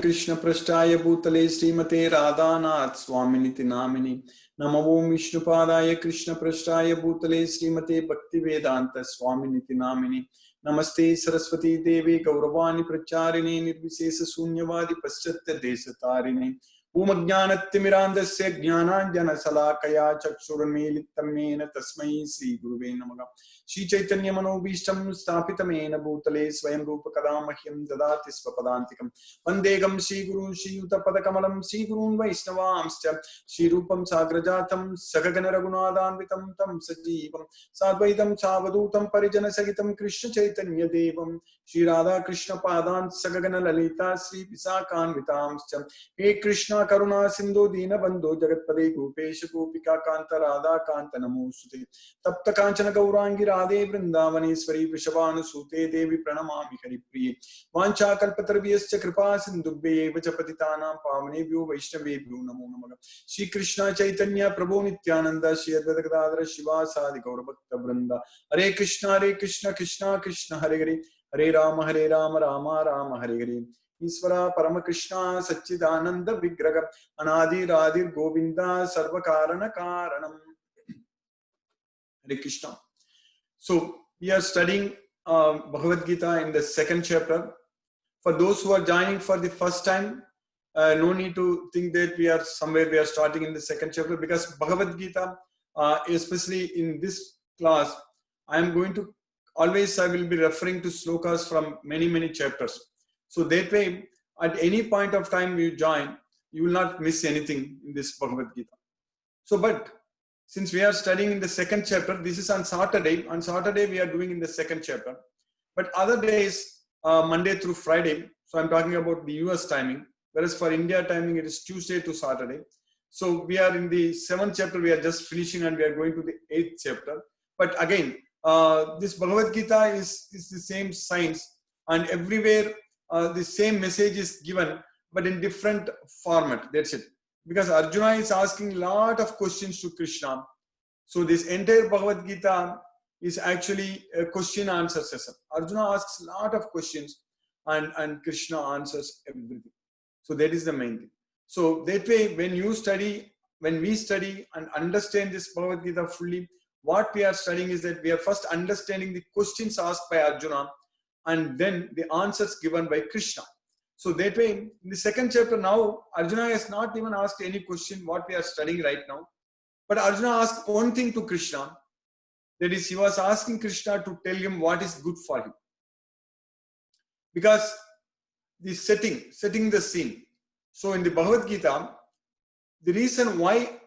कृष्ण पृष्ठाय भूतले श्रीमते राधानाथ स्वामिनिति नामिनि नमो ओं विष्णुपादाय कृष्ण पृष्ठाय भूतले श्रीमते भक्तिवेदांत स्वामिनिति नामिनि नमस्ते सरस्वती देवी गौरवाणी प्रचारिणे निर्विशेष शून्यवादी पश्चात्य देशतारिणे ऊमज्ञानतिमिरान्धस्य ज्ञानाञ्जनशलाकया चक्षुरुन्मीलितं येन तस्मै श्रीगुरुवे नमः। श्रीचैतन्यमनोभीष्टं स्थापितमेन भूतले स्वयं रूपकदा मह्यं ददाति स्वपदान्तिकं वन्देगं श्रीगुरुं श्रीयुतपदकमलं श्रीगुरून् वैष्णवांश्च श्रीरूपं साग्रजातं सगगन रघुनाथान्वितं तं सजीवं साद्वैतं सावधूतं परिजनसहितं कृष्णचैतन्यदेवं श्रीराधाकृष्णपादान् सगगन ललिता श्रीविशाखान्वितांश्च हे कृष्णा करुणा सिंधु दीनबंधो जगत्पदे गोपेश गोपिका कांत राधा कांत नमोस्तुते तप्त कांचन गौरांगी राधे वृंदावनेश्वरी वृषभानुसूते देवी प्रणमामि हरिप्रिये वाञ्छाकल्पतरुभ्यश्च कृपा सिन्धुभ्येव च पतितानां पावनेभ्यो वैष्णवेभ्यो नमो नमः। श्री कृष्ण चैतन्य प्रभु नित्यानंद श्री अद्वैत गदाधर शिवासादि गौरभक्तवृंद हरे कृष्ण कृष्ण कृष्ण हरे हरे हरे राम राम राम हरे हरे। ईश्वरा परम कृष्णा सच्चिदानंद विग्रह अनादिरादिर गोविंदा सर्व कारण कारणम। Hare Krishna. So we are studying Bhagavad Gita in the second chapter. For those who are joining for the first time, no need to think that we are starting in the second chapter, because Bhagavad Gita, especially in this class, I will be referring to slokas from many chapters. So that way, at any point of time you join, you will not miss anything in this Bhagavad Gita. So, but since we are studying in the second chapter, this is on Saturday. On Saturday, we are doing in the second chapter. But other days, Monday through Friday, so I'm talking about the US timing, whereas for India timing, it is Tuesday to Saturday. So we are in the seventh chapter, we are just finishing, and we are going to the eighth chapter. But again, this Bhagavad Gita is the same science, and everywhere the same message is given, but in different format. That's it. Because Arjuna is asking a lot of questions to Krishna. So this entire Bhagavad Gita is actually a question answer session. Arjuna asks a lot of questions, and Krishna answers everything. So that is the main thing. So that way, when we study and understand this Bhagavad Gita fully, what we are studying is that we are first understanding the questions asked by Arjuna, and then the answers given by Krishna. So that way, in the second chapter now, Arjuna has not even asked any question what we are studying right now. But Arjuna asked one thing to Krishna. That is, he was asking Krishna to tell him what is good for him. Because the setting the scene. So in the Bhagavad Gita, the reason why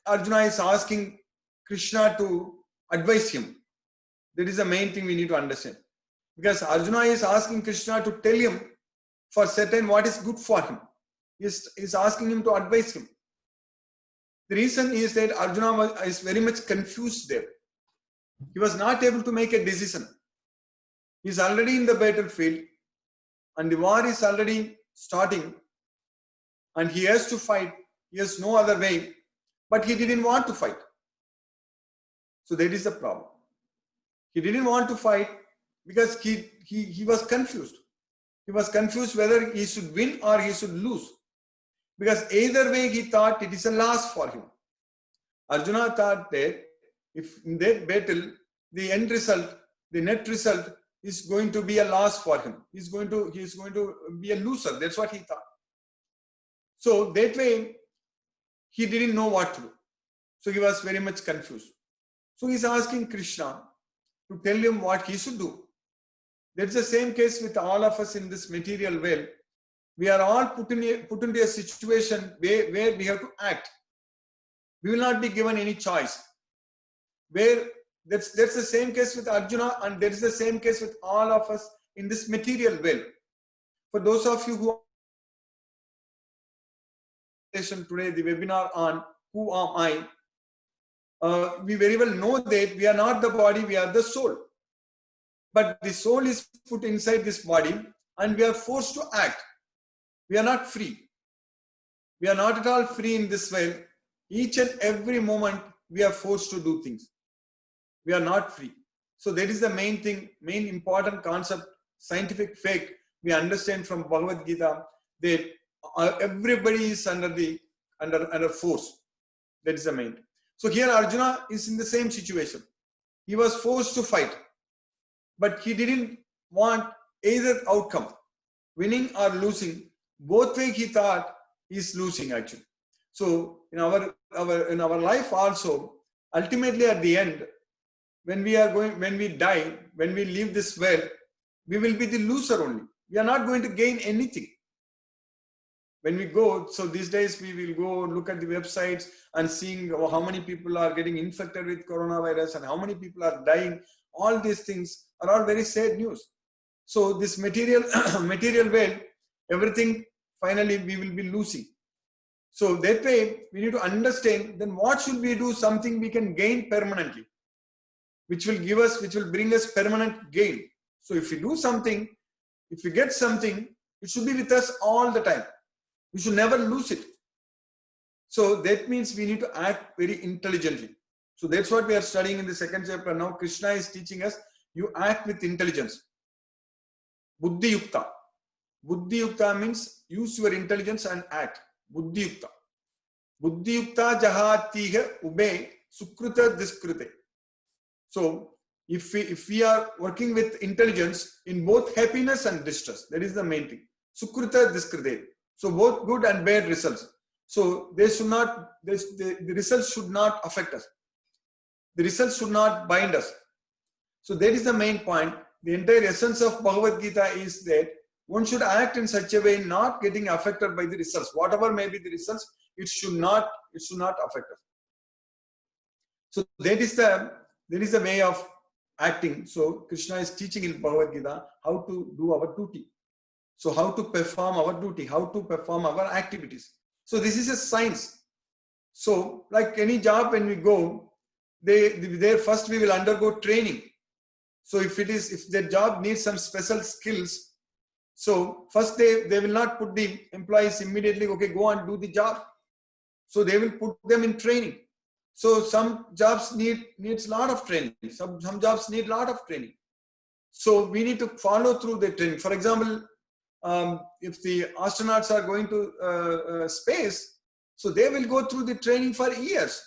Arjuna is asking Krishna to advise him, that is the main thing we need to understand. Because Arjuna is asking Krishna to tell him for certain what is good for him. He is asking him to advise him. The reason is that Arjuna is very much confused there. He was not able to make a decision. He is already in the battlefield, and the war is already starting, and he has to fight. He has no other way, but he didn't want to fight. So that is the problem. He didn't want to fight because he was confused. He was confused whether he should win or he should lose. Because either way he thought it is a loss for him. Arjuna thought that if in that battle, the end result, the net result is going to be a loss for him. He is going to be a loser. That's what he thought. So that way, he didn't know what to do. So he was very much confused. So he's asking Krishna to tell him what he should do. That's the same case with all of us in this material world. We are all put into a situation where we have to act. We will not be given any choice. Where that's the same case with Arjuna, and that is the same case with all of us in this material world. For those of you who are today, the webinar on Who Am I? We very well know that we are not the body, we are the soul. But the soul is put inside this body, and we are forced to act. We are not free. We are not at all free in this world. Each and every moment, we are forced to do things. We are not free. So that is the main thing, main important concept, scientific fact we understand from Bhagavad Gita, that everybody is under force. That is the main thing. So here Arjuna is in the same situation. He was forced to fight, but he didn't want either outcome, winning or losing. Both way he thought he's losing actually. So in our life also, ultimately at the end, when we die, when we leave this world, we will be the loser only. We are not going to gain anything. When we go, so these days we will go look at the websites and seeing how many people are getting infected with coronavirus and how many people are dying. All these things are all very sad news. So this material world, everything finally we will be losing. So that way we need to understand then what should we do, something we can gain permanently, which will bring us permanent gain. So if we do something, if we get something, it should be with us all the time. We should never lose it. So that means we need to act very intelligently. So that's what we are studying in the second chapter now. Krishna is teaching us, you act with intelligence. Buddhi yukta. Buddhi yukta means use your intelligence and act. Buddhi yukta. Buddhi yukta jahatiha ube sukruta diskrute. So if we are working with intelligence in both happiness and distress, that is the main thing. Sukruta diskrite. So both good and bad results. So they should not, the results should not affect us. The results should not bind us. So that is the main point. The entire essence of Bhagavad Gita is that one should act in such a way not getting affected by the results. Whatever may be the results, it should not affect us. So that is the way of acting. So Krishna is teaching in Bhagavad Gita how to do our duty. So how to perform our duty, how to perform our activities. So this is a science. So like any job, when we go, there first we will undergo training. So if the job needs some special skills, so first they will not put the employees immediately, okay, go and do the job. So they will put them in training. So some jobs needs a lot of training. Some jobs need a lot of training. So we need to follow through the training. For example, if the astronauts are going to space, so they will go through the training for years.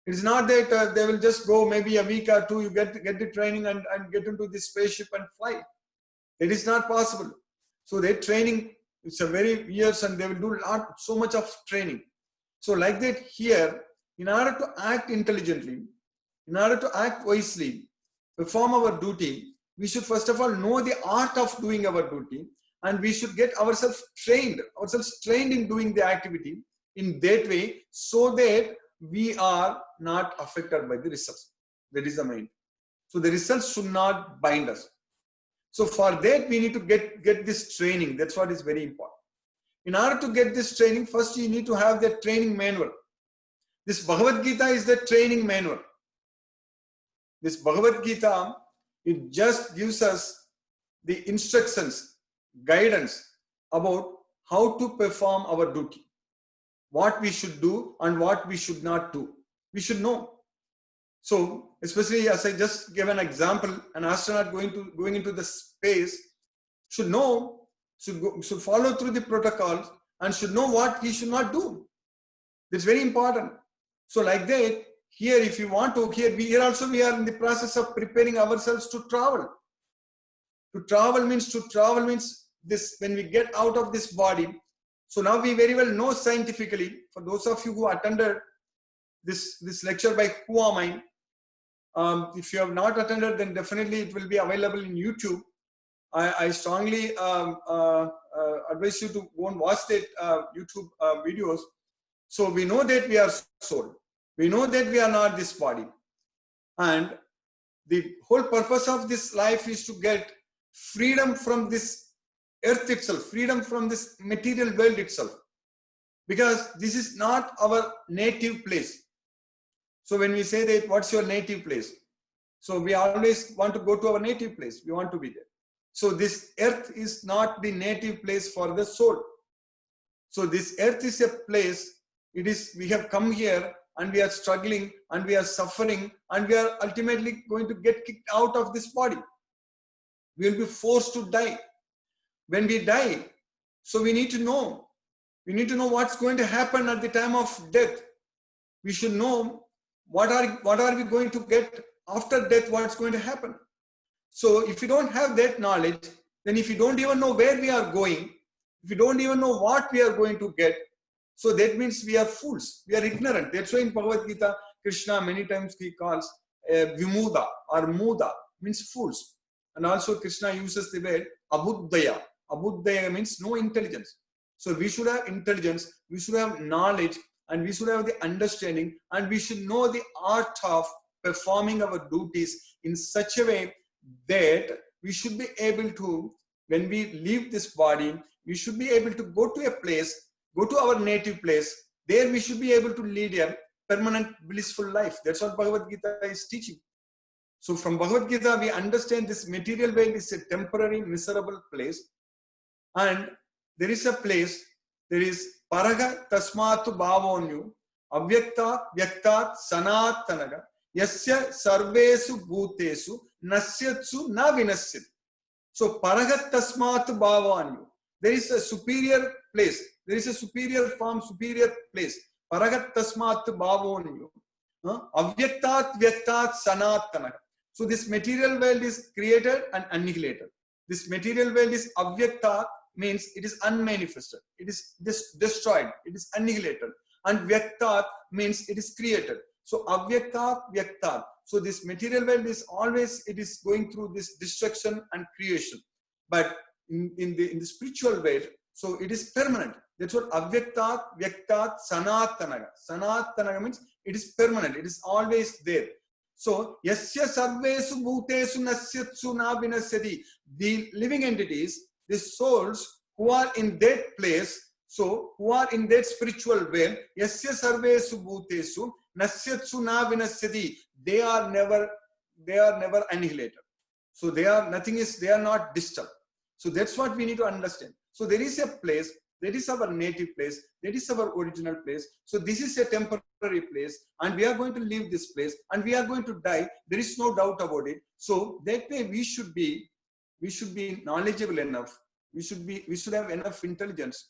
It's not that they will just go maybe a week or two, you get the training and get into the spaceship and fly. It is not possible. So their training, it's a very years, and they will do so much of training. So like that here, in order to act intelligently, in order to act wisely, perform our duty, we should first of all know the art of doing our duty, and we should get ourselves trained in doing the activity in that way, so that we are not affected by the results. That is the main. So the results should not bind us. So for that, we need to get this training. That's what is very important. In order to get this training, first you need to have the training manual. This Bhagavad Gita is the training manual. This Bhagavad Gita, it just gives us the instructions, guidance about how to perform our duty, what we should do and what we should not do. We should know. So especially as I just gave an example, an astronaut going into the space should know, should follow through the protocols and should know what he should not do. That's very important. So like that, here if you want to, we are in the process of preparing ourselves to travel. To travel means this, when we get out of this body. So now we very well know scientifically, for those of you who attended this lecture by Who Am I, if you have not attended, then definitely it will be available in YouTube. I strongly advise you to go and watch that YouTube videos. So we know that we are soul. We know that we are not this body. And the whole purpose of this life is to get freedom from this earth itself, freedom from this material world itself. Because this is not our native place. So when we say that, what's your native place? So we always want to go to our native place. We want to be there. So this earth is not the native place for the soul. So this earth is a place, we have come here and we are struggling and we are suffering and we are ultimately going to get kicked out of this body. We will be forced to die. When we die, So we need to know. We need to know what's going to happen at the time of death. We should know what are we going to get after death, what's going to happen. So if you don't have that knowledge, then if you don't even know where we are going, if you don't even know what we are going to get, so that means we are fools, we are ignorant. That's why in Bhagavad Gita, Krishna many times he calls Vimuda or Muda, means fools. And also Krishna uses the word Abuddhaya. Abuddhaya means no intelligence. So we should have intelligence, we should have knowledge, and we should have the understanding, and we should know the art of performing our duties in such a way that we should be able to, when we leave this body, we should be able to go to a place, go to our native place. There we should be able to lead a permanent blissful life. That's what Bhagavad Gita is teaching. So from Bhagavad Gita, we understand this material world is a temporary, miserable place. And there is a place, there is Paraga Tasmatu Bhavonyu, Avyaktat Vyaktat Sanatanaga, Yasya Sarvesu Bhutesu, Nasyatsu Na Vinasyat. So Paragat Tasmatu Bhavanyu. There is a superior place. There is a superior form, superior place. Paragat Tasmatu Bhavonyu. Avyaktat Vyaktat Sanatanaga. So this material world is created and annihilated. This material world is avyaktat, means it is unmanifested. It is destroyed. It is annihilated. And vyaktat means it is created. So avyaktat, vyaktat. So this material world is always, it is going through this destruction and creation. But in the spiritual world, so it is permanent. That's what avyaktat, vyaktat, sanatanaga. Sanatanaga means it is permanent. It is always there. So, yasya sarvesu bhutesu nasyatsu na vinasyati. The living entities, the souls who are in that place, so who are in that spiritual realm, yasya sarvesu bhutesu nasyatsu na vinasyati. They are never annihilated. So they are not disturbed. So that's what we need to understand. So there is a place, that is our native place, that is our original place. So this is a temporary place, and we are going to leave this place, and we are going to die. There is no doubt about it. So that way we should be knowledgeable enough. We should have enough intelligence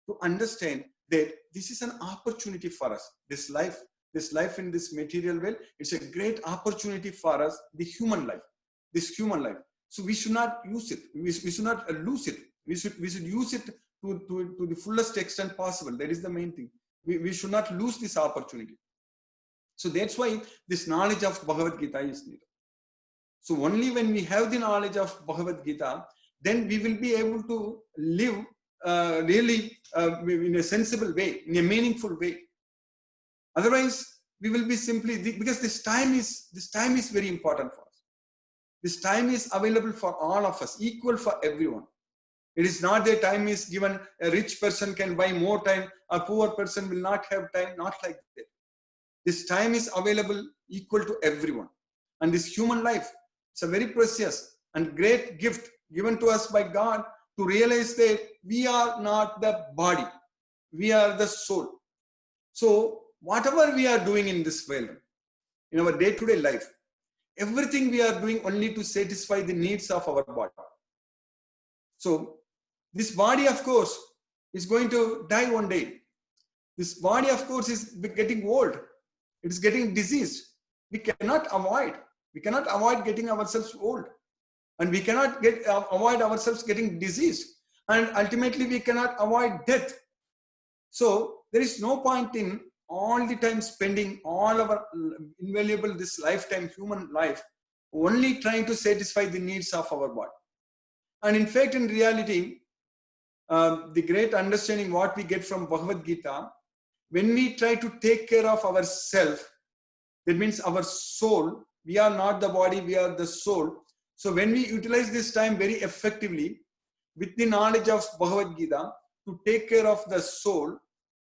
to understand that this is an opportunity for us. This life in this material world, it's a great opportunity for us, the human life, this human life. So we should not use it. We should not lose it. We should use it to the fullest extent possible. That is the main thing. We should not lose this opportunity. So that's why this knowledge of Bhagavad Gita is needed. So only when we have the knowledge of Bhagavad Gita, then we will be able to live really in a sensible way, in a meaningful way. Otherwise, we will be simply, because this time is very important for us. This time is available for all of us, equal for everyone. It is not that time is given, a rich person can buy more time, a poor person will not have time, not like that. This time is available equal to everyone. And this human life, it's a very precious and great gift given to us by God to realize that we are not the body, we are the soul. So whatever we are doing in this world, in our day-to-day life, everything we are doing only to satisfy the needs of our body. So this body, of course, is going to die one day. This body, of course, is getting old. It is getting diseased. We cannot avoid getting ourselves old. And we cannot avoid ourselves getting diseased. And ultimately, we cannot avoid death. So there is no point in all the time spending all our invaluable, this lifetime, human life, only trying to satisfy the needs of our body. And in fact, in reality, the great understanding what we get from Bhagavad Gita, when we try to take care of ourselves, that means our soul, we are not the body, we are the soul. So when we utilize this time very effectively with the knowledge of Bhagavad Gita to take care of the soul,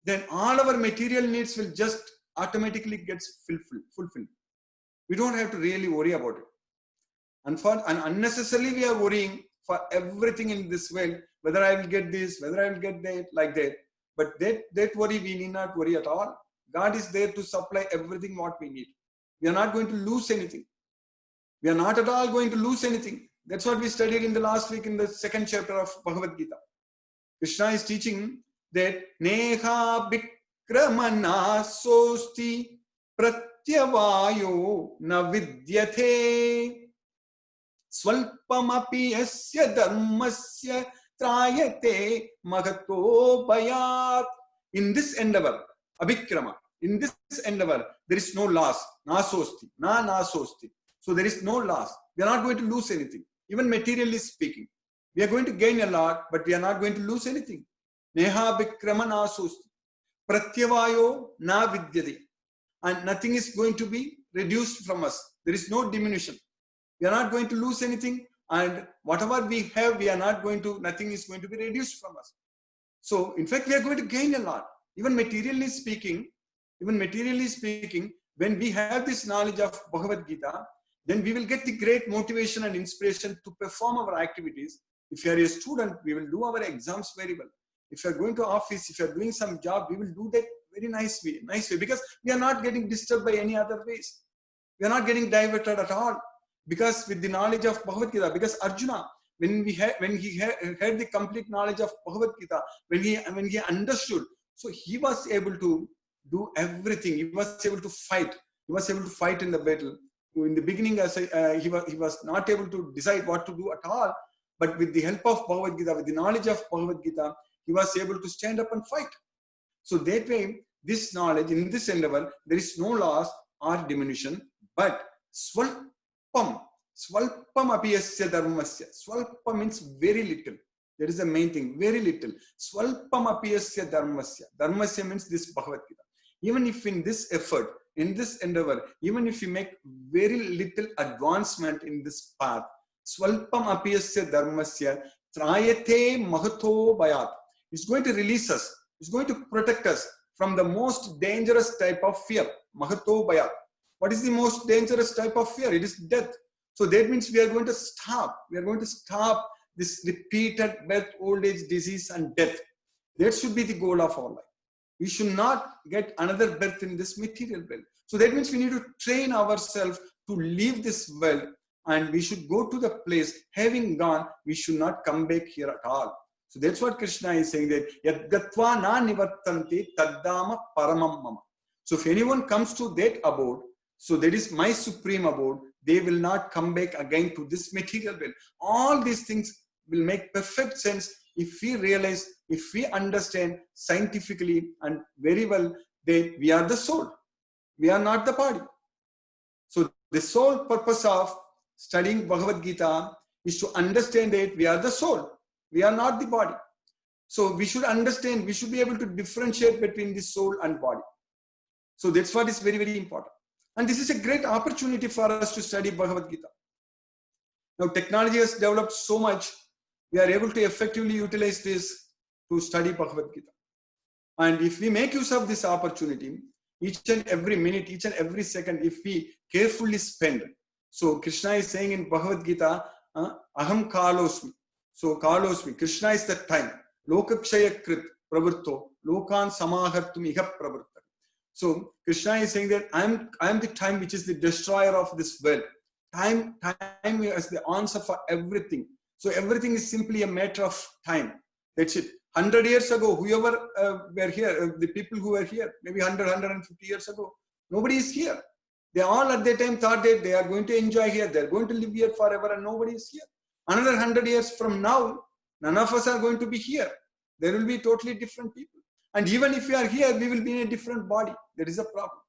then all our material needs will just automatically get fulfilled. We don't have to really worry about it. And unnecessarily we are worrying for everything in this world, whether I will get this, whether I will get that, like that. But that worry, we need not worry at all. God is there to supply everything what we need. We are not going to lose anything. We are not at all going to lose anything. That's what we studied in the last week in the second chapter of Bhagavad Gita. Krishna is teaching that Neha Bikramana Sosti Pratyavayo na Vidyate Swalpamapi Yasya Dharmasya Trayate Magato Bayat. In this endeavor, Abhikrama, in this endeavor, there is no loss. Nasosti, nasosti. So there is no loss. We are not going to lose anything, even materially speaking. We are going to gain a lot, but we are not going to lose anything. Neha Bhikrama nasosti. Pratyavayo na vidyate. And nothing is going to be reduced from us. There is no diminution. We are not going to lose anything. And whatever we have, we are not going to, nothing is going to be reduced from us. So, in fact, we are going to gain a lot. Even materially speaking, when we have this knowledge of Bhagavad Gita, then we will get the great motivation and inspiration to perform our activities. If you are a student, we will do our exams very well. If you are going to office, if you are doing some job, we will do that very nice way, because we are not getting disturbed by any other ways. We are not getting diverted at all, because with the knowledge of Bhagavad Gita, because Arjuna, when he had the complete knowledge of Bhagavad Gita, when he understood, so he was able to do everything. He was able to fight. He was able to fight in the battle. In the beginning, he was not able to decide what to do at all. But with the help of Bhagavad Gita, with the knowledge of Bhagavad Gita, he was able to stand up and fight. So that way, this knowledge, in this endeavor, there is no loss or diminution, but swalpam apiyasya dharmasya. Swalpa means very little. That is the main thing, very little. Swalpam apiyasya dharmasya. Dharmasya means this Bhagavad Gita. Even if in this effort, in this endeavor, even if you make very little advancement in this path, swalpam apiyasya dharmasya trayate mahato bayat. It's going to release us. It's going to protect us from the most dangerous type of fear. Mahato bayat. What is the most dangerous type of fear? It is death. So that means we are going to stop. We are going to stop this repeated birth, old age, disease, and death. That should be the goal of our life. We should not get another birth in this material world. So that means we need to train ourselves to leave this world, and we should go to the place. Having gone, we should not come back here at all. So that's what Krishna is saying, that Yadgatva na nivartante taddama paramam mama. So if anyone comes to that abode, so that is my supreme abode, they will not come back again to this material world. All these things will make perfect sense if we realize, if we understand scientifically and very well that we are the soul. We are not the body. So the sole purpose of studying Bhagavad Gita is to understand that we are the soul. We are not the body. So we should understand, we should be able to differentiate between the soul and body. So that's what is very, very important. And this is a great opportunity for us to study Bhagavad Gita. Now technology has developed so much, we are able to effectively utilize this to study Bhagavad Gita. And if we make use of this opportunity, each and every minute, each and every second, if we carefully spend. So Krishna is saying in Bhagavad Gita, Aham Kalosmi. So Kalosmi, Krishna is the time. Lokakshaya Krit Pravritto, Lokan Samahartum Iha Pravritta. So Krishna is saying that I am the time which is the destroyer of this world. Time is the answer for everything. So everything is simply a matter of time. That's it. 100 years ago, whoever were here, the people who were here, maybe 100, 150 years ago, nobody is here. They all at that time thought that they are going to enjoy here, they are going to live here forever, and nobody is here. Another 100 years from now, none of us are going to be here. There will be totally different people. And even if we are here, we will be in a different body. That is a problem.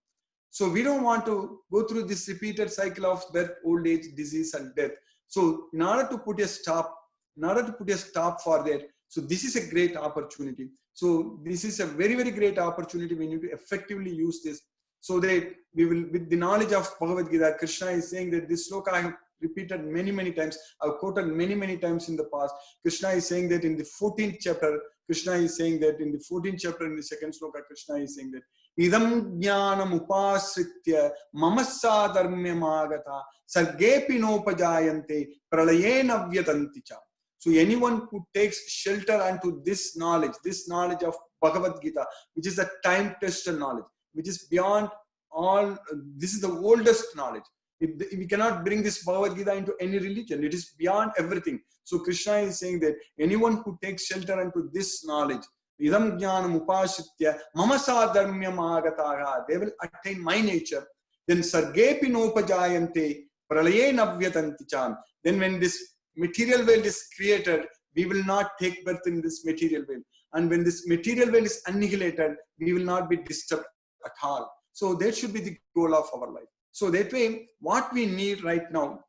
So we don't want to go through this repeated cycle of birth, old age, disease, and death. So in order to put a stop for that, so this is a great opportunity. So this is a very, very great opportunity. We need to effectively use this so that we will, with the knowledge of Bhagavad Gita, Krishna is saying that this sloka I have repeated many, many times. I've quoted many, many times in the past. Krishna is saying that in the 14th chapter, Krishna is saying that in the 14th chapter, in the second sloka, Krishna is saying that Idam jnanam upasritya mamassa dharmyamagata sargepi nopajayante pralayena vyatanticha. So anyone who takes shelter unto this knowledge of Bhagavad Gita, which is a time-tested knowledge, which is beyond all, this is the oldest knowledge. We cannot bring this Bhagavad Gita into any religion. It is beyond everything. So Krishna is saying that anyone who takes shelter into this knowledge, idam jnanam upashitya mama sadharmyam agataha, they will attain my nature. Then sargepi nopajayante pralaye navyatanti cham. Then when this material world is created, we will not take birth in this material world. And when this material world is annihilated, we will not be disturbed at all. So that should be the goal of our life. So that way, what we need right now,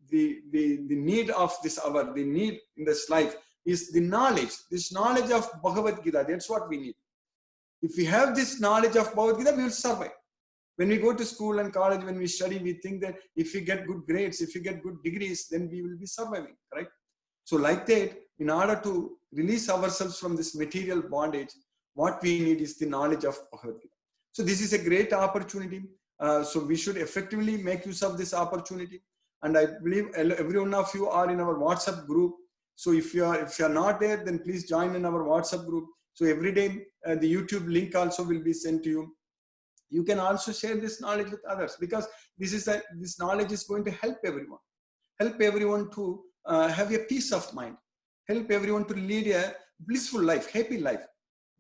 the need of this hour, the need in this life is the knowledge, this knowledge of Bhagavad Gita. That's what we need. If we have this knowledge of Bhagavad Gita, we will survive. When we go to school and college, when we study, we think that if we get good grades, if we get good degrees, then we will be surviving, correct? So like that, in order to release ourselves from this material bondage, what we need is the knowledge of Bhagavad Gita. So this is a great opportunity. So we should effectively make use of this opportunity. And I believe every one of you are in our WhatsApp group. So if you are not there, then please join in our WhatsApp group. So every day the YouTube link also will be sent to you. You can also share this knowledge with others, because this knowledge is going to help everyone to have a peace of mind, help everyone to lead a blissful life, happy life.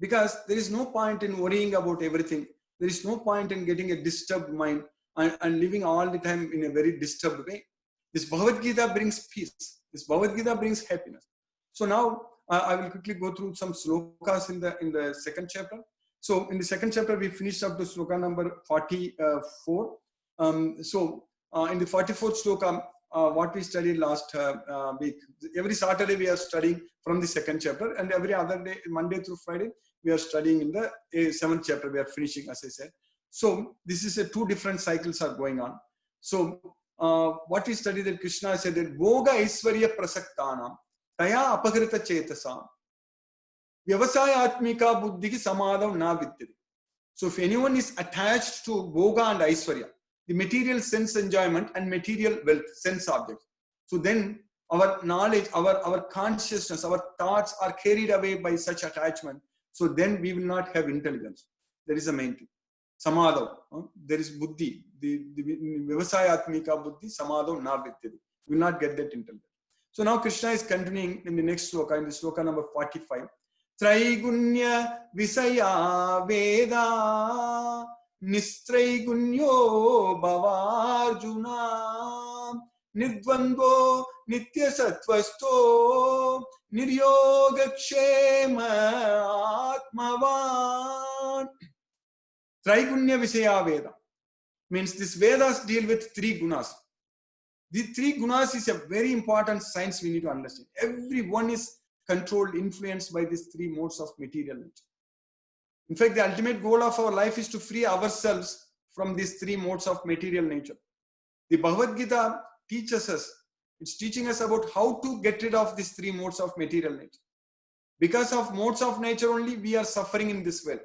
Because there is no point in worrying about everything. There is no point in getting a disturbed mind and living all the time in a very disturbed way. This Bhagavad Gita brings peace. This Bhagavad Gita brings happiness. So now I will quickly go through some slokas in the second chapter. So in the second chapter, we finished up to sloka number 44. In the 44th sloka, what we studied last week, every Saturday we are studying from the second chapter, and every other day, Monday through Friday, we are studying in the 7th chapter. We are finishing, as I said. So this is two different cycles are going on. So what we studied, that Krishna said that Bhoga Aisvarya Prasaktanam Taya Apagrita Chetasam Vyavasaya Atmika Buddhi Samadam Na Vidyate. So if anyone is attached to Bhoga and Aisvarya, the material sense enjoyment and material wealth, sense objects, so then our knowledge, our consciousness, our thoughts are carried away by such attachment. So then we will not have intelligence. That is the main thing. Samadhav. There is buddhi. The Vyavasayatmika buddhi, samadhav na vidyate. We will not get that intelligence. So now Krishna is continuing in the next sloka, in the sloka number 45. Traigunya Visaya Veda Nistraigunya Bhavarjuna Nidvandvo Nitya Sattvasto Niryogakshema Atmavan. Traigunya Visaya Veda means this Vedas deal with three gunas. The three gunas is a very important science we need to understand. Everyone is controlled, influenced by these three modes of material nature. In fact, the ultimate goal of our life is to free ourselves from these three modes of material nature. The Bhagavad Gita teaches us, it's teaching us about how to get rid of these three modes of material nature. Because of modes of nature only, we are suffering in this world.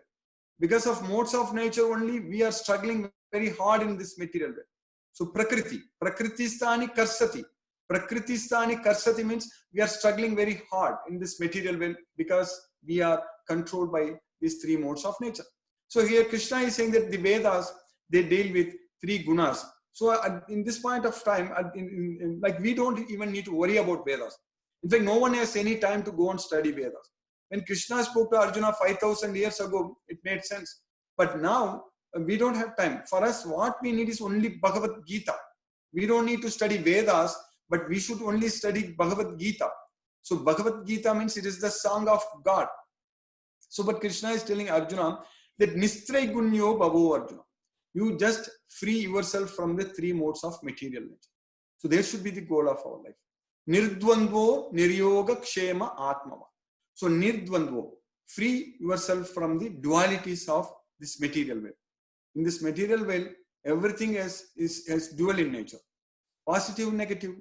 Because of modes of nature only, we are struggling very hard in this material world. So Prakriti Stani Karsati. Prakriti Stani Karsati means we are struggling very hard in this material world because we are controlled by these three modes of nature. So here Krishna is saying that the Vedas, they deal with three gunas. So in this point of time, like we don't even need to worry about Vedas. In fact, no one has any time to go and study Vedas. When Krishna spoke to Arjuna 5,000 years ago, it made sense. But now we don't have time. For us, what we need is only Bhagavad Gita. We don't need to study Vedas, but we should only study Bhagavad Gita. So Bhagavad Gita means it is the song of God. So but Krishna is telling Arjuna that Nistray Gunyo Bhavo Arjuna. You just free yourself from the three modes of material nature. So there should be the goal of our life. Nirdvandvo Niryoga Kshema Atmava. So Nirdvandvo, free yourself from the dualities of this material world. In this material world, everything is dual in nature. Positive, negative,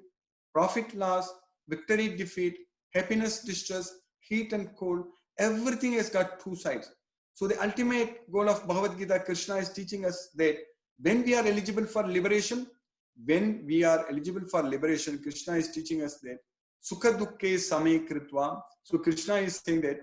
profit, loss, victory, defeat, happiness, distress, heat and cold. Everything has got two sides. So the ultimate goal of Bhagavad Gita, Krishna is teaching us that when we are eligible for liberation, Krishna is teaching us that Sukha Dukke Same Kritva. So Krishna is saying that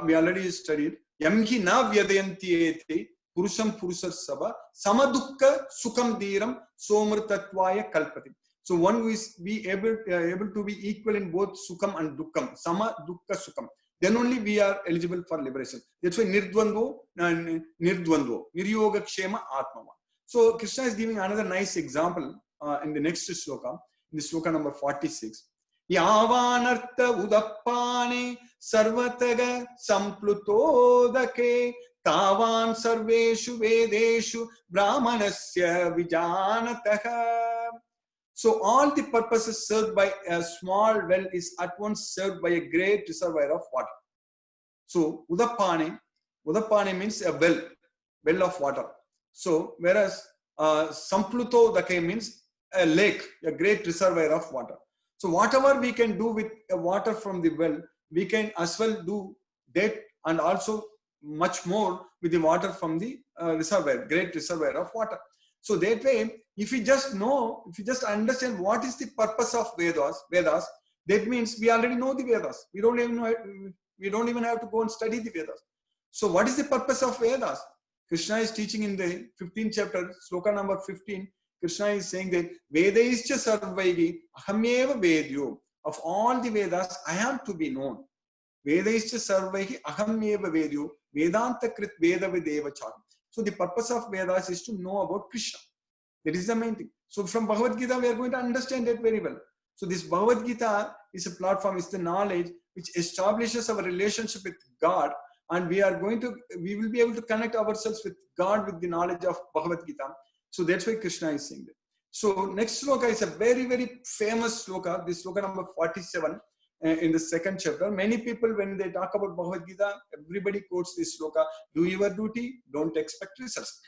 we already studied Yamhi na vyadayanti ete Purusham Purushasava, Samadukka Sukham Dhiram, Somrtatvaya Kalpati. So one who is able to be equal in both Sukham and Dukkam, Sama Dukkha Sukham. Then only we are eligible for liberation. That's why Nirdvandvo, Niryoga Kshema Atmava. So Krishna is giving another nice example in the next sloka, in the sloka number 46. Yavanartha Udappane Sarvataga Samplutodake Tavan Sarveshu Vedeshu Brahmanasya Vijanataha. So all the purposes served by a small well is at once served by a great reservoir of water. So Udappane means a well of water. So whereas Samplutodake means a lake, a great reservoir of water. So whatever we can do with water from the well, we can as well do that, and also much more with the water from the reservoir, great reservoir of water. So that way, if you just understand what is the purpose of Vedas, that means we already know the Vedas. We don't even have to go and study the Vedas. So what is the purpose of Vedas? Krishna is teaching in the 15th chapter, sloka number 15. Krishna is saying that Vedaischa sarvaihi ahameva vedyo. Of all the Vedas, I am to be known. Vedaischa sarvaihi ahameva vedyo. Vedanta krit veda videva cham. So the purpose of Vedas is to know about Krishna. That is the main thing. So from Bhagavad Gita, we are going to understand that very well. So this Bhagavad Gita is a platform, is the knowledge which establishes our relationship with God, and we will be able to connect ourselves with God with the knowledge of Bhagavad Gita. So that's why Krishna is saying that. So next sloka is a very, very famous sloka. This sloka number 47 in the second chapter. Many people, when they talk about Bhagavad Gita, everybody quotes this sloka: do your duty, don't expect results.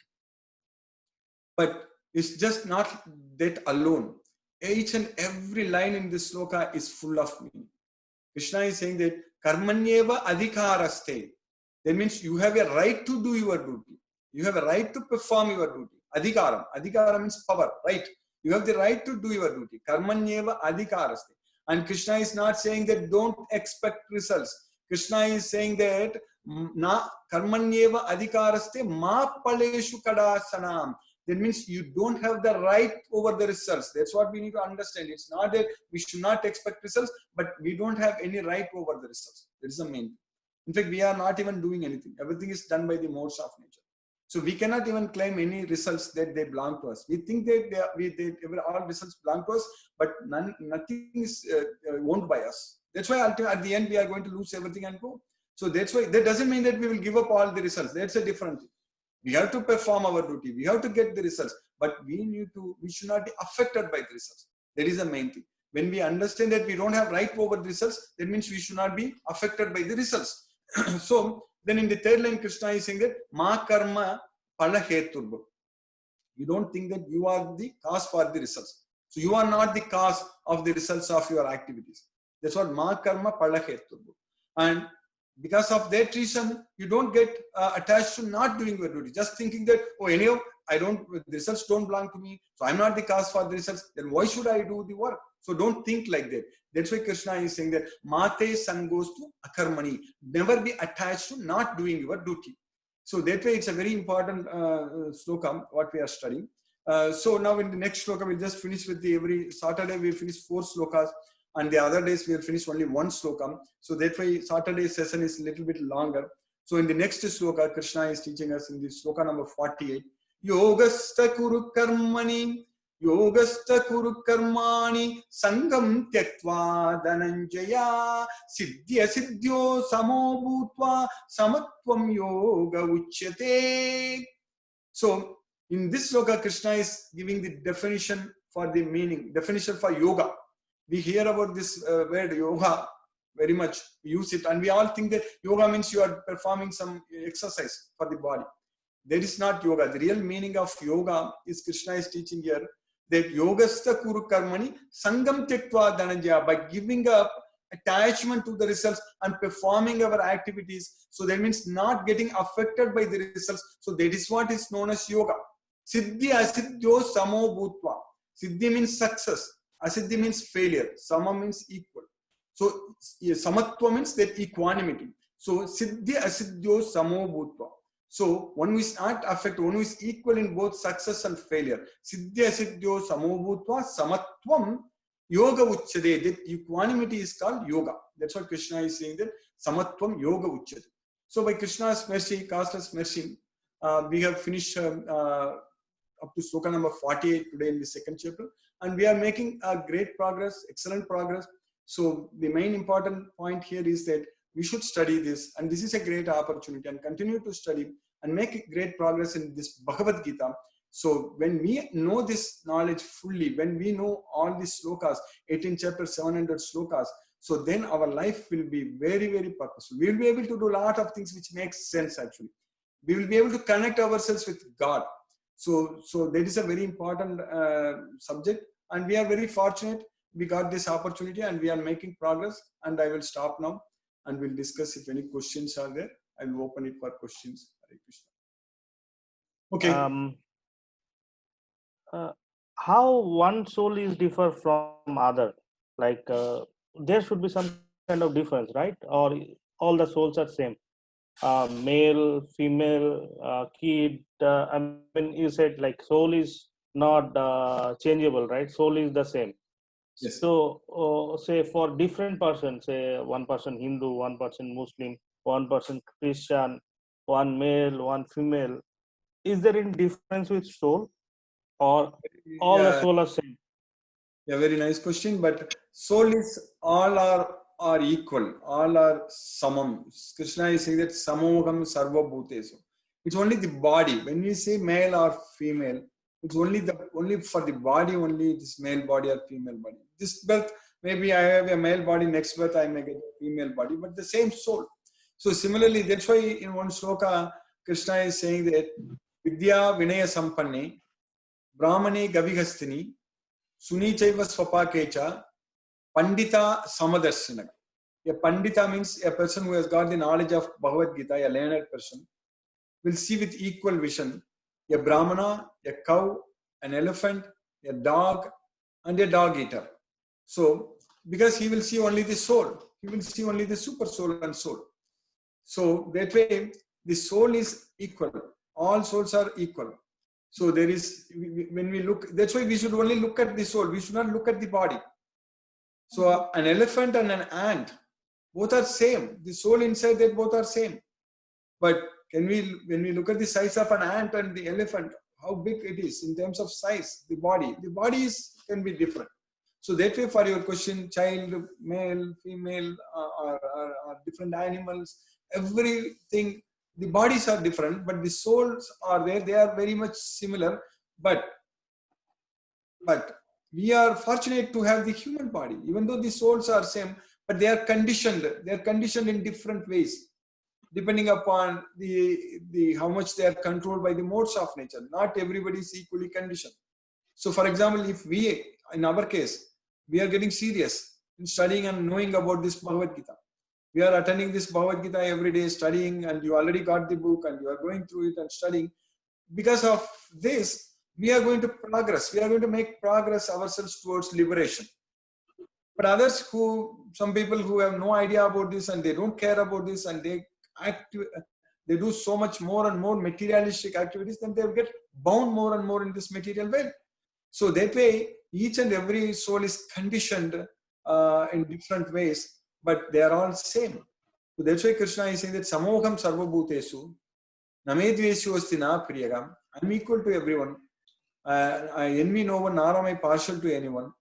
But it's just not that alone. Each and every line in this sloka is full of meaning. Krishna is saying that karmanyeva adhikaraste. That means you have a right to do your duty. You have a right to perform your duty. Adhikaram. Adhikaram means power, right? You have the right to do your duty. Karmanyeva adhikaraste. And Krishna is not saying that don't expect results. Krishna is saying that na karmanyeva adhikaraste ma paleshu kadasanam. That means you don't have the right over the results. That's what we need to understand. It's not that we should not expect results, but we don't have any right over the results. That is the main thing. In fact, we are not even doing anything. Everything is done by the modes of nature. So we cannot even claim any results that they belong to us. We think that all results belong to us, but nothing is owned by us. That's why at the end we are going to lose everything and go. So that's why that doesn't mean that we will give up all the results. That's a different thing. We have to perform our duty. We have to get the results, but we should not be affected by the results. That is the main thing. When we understand that we don't have right over the results, that means we should not be affected by the results. So then in the third line, Krishna is saying that ma karma pala heturva. You don't think that you are the cause for the results. So you are not the cause of the results of your activities. That's what ma karma pala heturva. And because of that reason, you don't get attached to not doing your duty. Just thinking that, oh, anyhow, the results don't belong to me, so I'm not the cause for the results. Then why should I do the work? So don't think like that. That's why Krishna is saying that mate sangostu akarmani. Never be attached to not doing your duty. So that way, it's a very important sloka what we are studying. So now in the next sloka, we'll just finish with every Saturday we'll finish 4 slokas. And the other days we will finish only 1 sloka. So that way Saturday's session is a little bit longer. So in the next sloka, Krishna is teaching us in the sloka number 48. Yogasta kuru karmani sangam tyaktva dhananjaya siddhya siddhyo samo bhutva samatvam yoga uchyate. So in this sloka, Krishna is giving the definition for the meaning, definition for yoga. We hear about this word yoga very much, we use it, and we all think that yoga means you are performing some exercise for the body. That is not yoga. The real meaning of yoga is Krishna is teaching here that yogastha kuru karmani sangam tyaktva dhananjaya, by giving up attachment to the results and performing our activities. So that means not getting affected by the results. So that is what is known as yoga. Siddhi asiddhyo samo bhutva. Siddhi means success. Asiddhi means failure. Sama means equal. So samatva means that equanimity. So siddhi asiddhyo samo bhutva. So one who is not affected, one who is equal in both success and failure. Siddhya siddhyo samobhutva samatvam yoga uchyate. That equanimity is called yoga. That's what Krishna is saying, that samatvam yoga uchyate. So by Krishna's mercy, costless mercy, we have finished up to sloka number 48 today in the second chapter, and we are making a great progress, excellent progress. So the main important point here is that we should study this, and this is a great opportunity, and continue to study and make great progress in this Bhagavad Gita. So when we know this knowledge fully, when we know all these slokas, 18 chapters, 700 slokas, so then our life will be very, very purposeful. We will be able to do a lot of things which makes sense actually. We will be able to connect ourselves with God. So that is a very important subject, and we are very fortunate we got this opportunity, and we are making progress. And I will stop now, and we'll discuss if any questions are there. I will open it for questions. Hare Krishna. Okay. How one soul is differ from other? Like there should be some kind of difference, right? Or all the souls are same? Male, female, kid. I mean, you said like soul is not changeable, right? Soul is the same. Yes. So, say for different persons, say one person Hindu, one person Muslim, one person Christian, one male, one female, is there any difference with soul, or all the Yeah, soul are same? yeah, very nice question. But soul is all are equal, all are samam. Krishna is saying that samoham sarva bhutesu. It's only the body. When we say male or female, it's only for the body only. It is male body or female body. This birth, maybe I have a male body. Next birth, I may get a female body, but the same soul. So similarly, that's why in one sloka, Krishna is saying that Vidya Vinaya Sampanne, Brahmane Gavihastini, Sunichaiva Swapakecha, Pandita Samadarshina. A Pandita means a person who has got the knowledge of Bhagavad Gita, a learned person, will see with equal vision a Brahmana, a cow, an elephant, a dog, and a dog eater. So, because he will see only the soul, he will see only the super soul and soul. So, that way, the soul is equal. All souls are equal. So, there is, when we look, that's why we should only look at the soul, we should not look at the body. So, an elephant and an ant, both are same. The soul inside that both are same. But when we look at the size of an ant and the elephant, how big it is in terms of size, the body can be different. So that way, for your question, child, male, female, or different animals, everything, the bodies are different, but the souls are there. They are very much similar, but we are fortunate to have the human body, even though the souls are same, but they are conditioned. They are conditioned in different ways, depending upon the how much they are controlled by the modes of nature. Not everybody is equally conditioned. So, for example, if we, in our case, we are getting serious in studying and knowing about this Bhagavad Gita. We are attending this Bhagavad Gita every day, studying, and you already got the book and you are going through it and studying. Because of this, we are going to progress. We are going to make progress ourselves towards liberation. But others some people who have no idea about this and they don't care about this and they do so much more and more materialistic activities, then they will get bound more and more in this material world. So that way, each and every soul is conditioned in different ways, but they are all same. So that's why Krishna is saying that Samoham Sarva Bhutesu, Namedveshu Astina Priyagam. I'm equal to everyone. I envy no one, nor am I partial to anyone.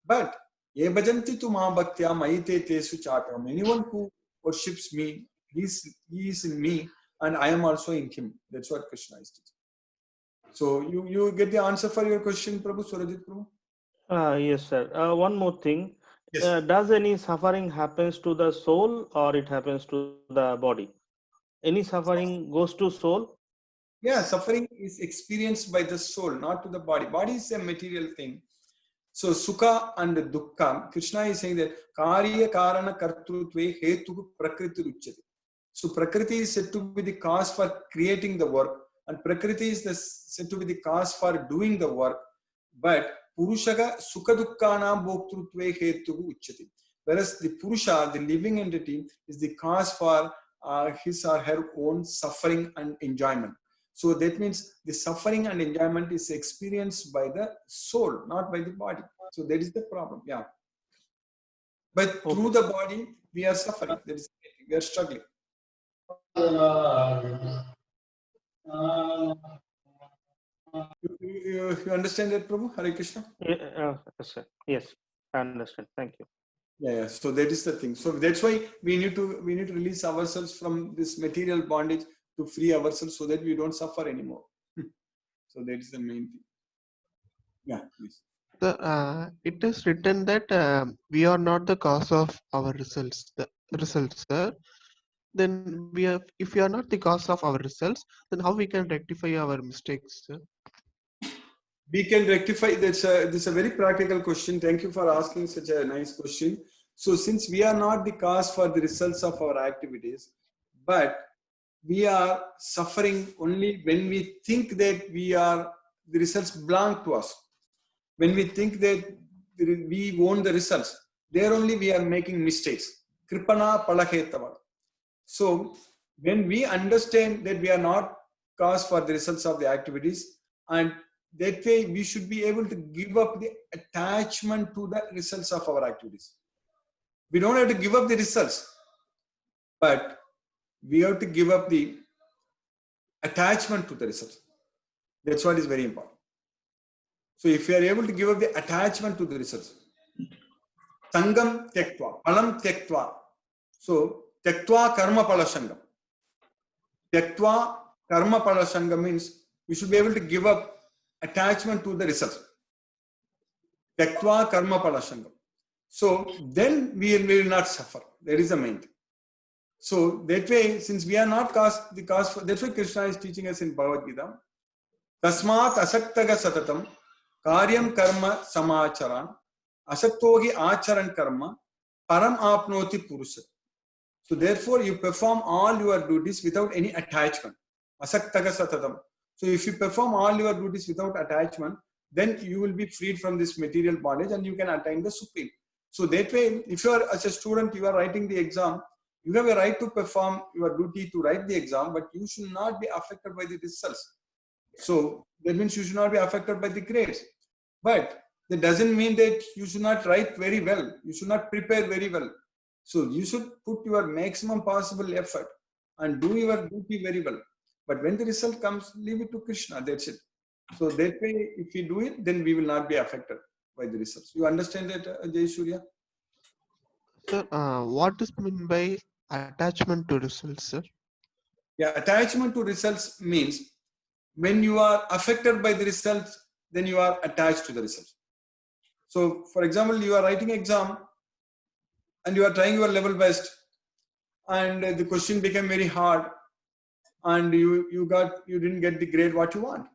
But Ye bhajanti tu ma bhaktya maite tesu chatam. Anyone who worships me, he is in me, and I am also in him. That's what Krishna is teaching. So you get the answer for your question, Prabhu, Surajit Prabhu? Yes, sir. One more thing. Yes. Does any suffering happens to the soul, or it happens to the body? Any suffering goes to soul? Yeah, suffering is experienced by the soul, not to the body. Body is a material thing. So Sukha and Dukkha, Krishna is saying that Karya Karana Kartrutve Hetu Prakriti Ruchyate. So Prakriti is said to be the cause for creating the work, and Prakriti is said to be the cause for doing the work. But Purushaga Sukha Dukkanam Bhoktrutve Hetu Uchyate. Whereas the Purusha, the living entity, is the cause for his or her own suffering and enjoyment. So that means the suffering and enjoyment is experienced by the soul, not by the body. So that is the problem. Yeah. But through the body, we are suffering. That is, we are struggling. You understand that, Prabhu? Hare Krishna? Yes, I understand. Thank you. Yeah. So that is the thing. So that's why we need to release ourselves from this material bondage to free ourselves so that we don't suffer anymore. So that is the main thing. Yeah, please. It is written that we are not the cause of our results. The results, sir. Then if we are not the cause of our results, then how we can rectify our mistakes, sir? We can rectify. This is a very practical question. Thank you for asking such a nice question. So since we are not the cause for the results of our activities, but we are suffering only when we think that the results belong to us. When we think that we own the results, there only we are making mistakes. Kripana palakhetava. So when we understand that we are not cause for the results of the activities, and that way we should be able to give up the attachment to the results of our activities. We don't have to give up the results, but we have to give up the attachment to the results. That's what is very important. So if we are able to give up the attachment to the results, sangam tyaktva, palam tyaktva. So tyaktva karma pala sangam. Tyaktva karma pala sangam means we should be able to give up attachment to the results. Tyaktva karma pala sangam. So then we will not suffer. That is the main thing. So that way, since we are not the cause for, that's why Krishna is teaching us in Bhagavad Gita. Tasmat asaktaga satatam karyam karma samacharan asaktogi acharan karma param apnoti purusha. So therefore, you perform all your duties without any attachment. Asaktaga satatam. So if you perform all your duties without attachment, then you will be freed from this material bondage and you can attain the supreme. So that way, if you are as a student, you are writing the exam, you have a right to perform your duty to write the exam, but you should not be affected by the results. So that means you should not be affected by the grades. But that doesn't mean that you should not write very well. You should not prepare very well. So you should put your maximum possible effort and do your duty very well. But when the result comes, leave it to Krishna. That's it. So that way, if we do it, then we will not be affected by the results. You understand that, Jay Surya? Sir, what is meant by attachment to results, sir? Yeah, attachment to results means when you are affected by the results, then you are attached to the results. So, for example, you are writing exam and you are trying your level best, and the question became very hard, and you didn't get the grade what you want.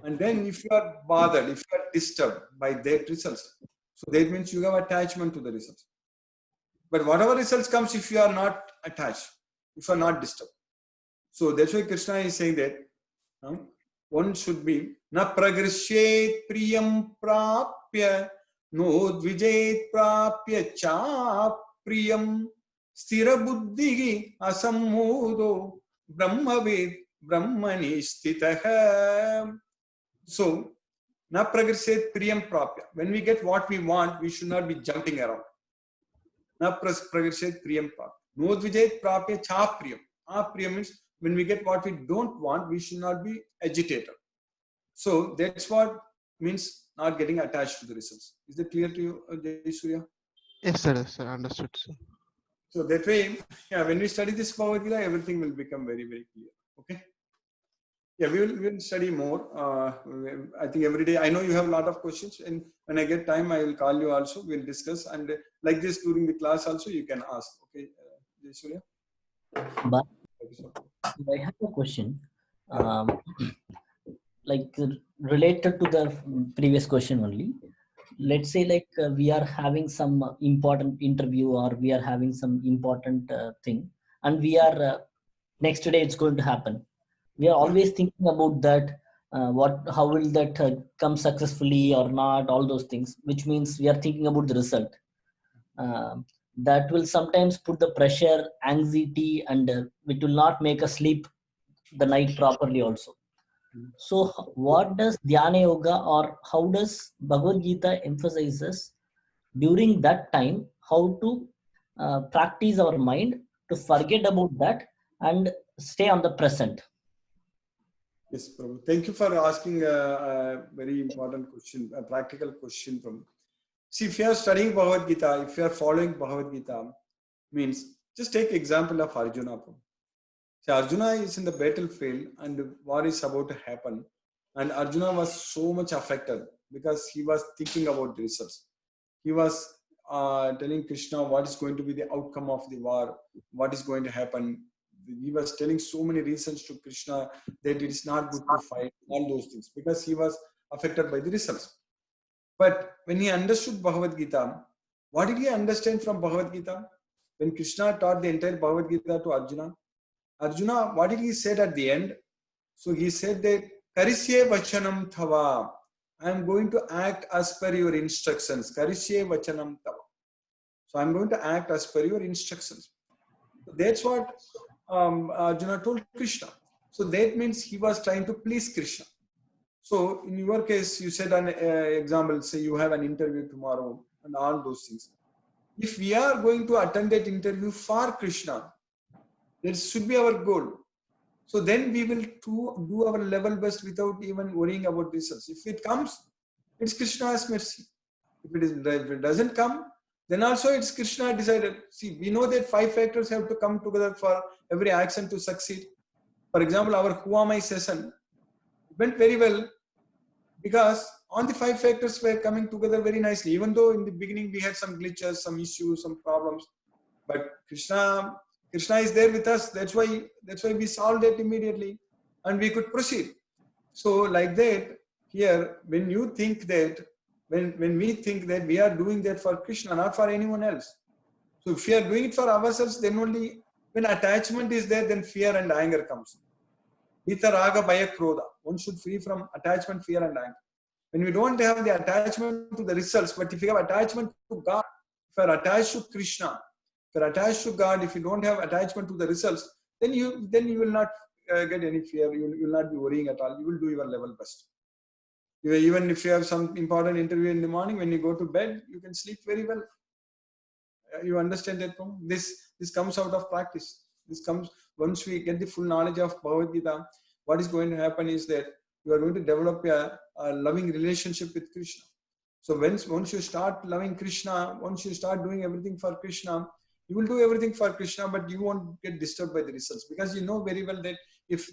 And then if you are bothered, if you are disturbed by that results, so that means you have attachment to the results. But whatever results comes, if you are not attached, if you are not disturbed. So that's why Krishna is saying that one should be na pragrishet priyam prapya no dvijet prapya cha priyam stira buddhi asammudo brahmavid brahmani stitah. So na pragrishet priyam prapya. When we get what we want, we should not be jumping around. Na pragrishet priyam prapya. No dvijet prapya cha priyam. Priyam means when we get what we don't want, we should not be agitated. So that's what means not getting attached to the results. Is that clear to you, Jay Surya? Yes, sir. Yes, sir. Understood, sir. So that way, yeah, when we study this Bhagavad Gita, everything will become very, very clear. Okay. Yeah, we will study more. I think every day. I know you have a lot of questions, and when I get time, I will call you also. We'll discuss, and like this during the class also, you can ask. Okay, Jay Surya. But I have a question, like related to the previous question only. Let's say like we are having some important interview or we are having some important thing, and we are next day it's going to happen. We are always thinking about that. How will that come successfully or not? All those things, which means we are thinking about the result. that will sometimes put the pressure, anxiety, and it will not make us sleep the night properly also. So what does Dhyana Yoga, or how does Bhagavad Gita emphasizes during that time how to practice our mind to forget about that and stay on the present? Yes, Prabhu. Thank you for asking a very important question, a practical question, Prabhu. See, if you are studying Bhagavad Gita, if you are following Bhagavad Gita, means just take example of Arjuna, Prabhu. See, Arjuna is in the battlefield and war is about to happen. And Arjuna was so much affected because he was thinking about the results. He was telling Krishna what is going to be the outcome of the war, what is going to happen. He was telling so many reasons to Krishna that it is not good to fight, all those things, because he was affected by the results. But when he understood Bhagavad Gita, what did he understand from Bhagavad Gita? When Krishna taught the entire Bhagavad Gita to Arjuna, Arjuna, what did he say at the end? So he said that Karisye Vachanam Thava. I am going to act as per your instructions. Karisye Vachanam Tava. So I'm going to act as per your instructions. That's what Arjuna told Krishna. So that means he was trying to please Krishna. So in your case, you said an example, say you have an interview tomorrow and all those things. If we are going to attend that interview for Krishna, that should be our goal. So then we will do our level best without even worrying about the results. If it comes, it's Krishna's mercy. If it doesn't come, then also it's Krishna decided. See, we know that 5 factors have to come together for every action to succeed. For example, our Who Am I session went very well because all the 5 factors were coming together very nicely. Even though in the beginning we had some glitches, some issues, some problems, but Krishna is there with us. That's why we solved it immediately and we could proceed. So like that, here, when you think that, when we think that we are doing that for Krishna, not for anyone else. So if we are doing it for ourselves, then only when attachment is there, then fear and anger comes. Vita raga bhaya krodha. One should free from attachment, fear and anger. When we don't have the attachment to the results, but if you have attachment to God, if you are attached to Krishna, if you are attached to God, if you don't have attachment to the results, then you will not get any fear. You will not be worrying at all. You will do your level best. Even if you have some important interview in the morning, when you go to bed, you can sleep very well. You understand that? This comes out of practice. This comes once we get the full knowledge of Bhagavad Gita. What is going to happen is that you are going to develop a loving relationship with Krishna. So once you start loving Krishna, once you start doing everything for Krishna, you will do everything for Krishna, but you won't get disturbed by the results, because you know very well that if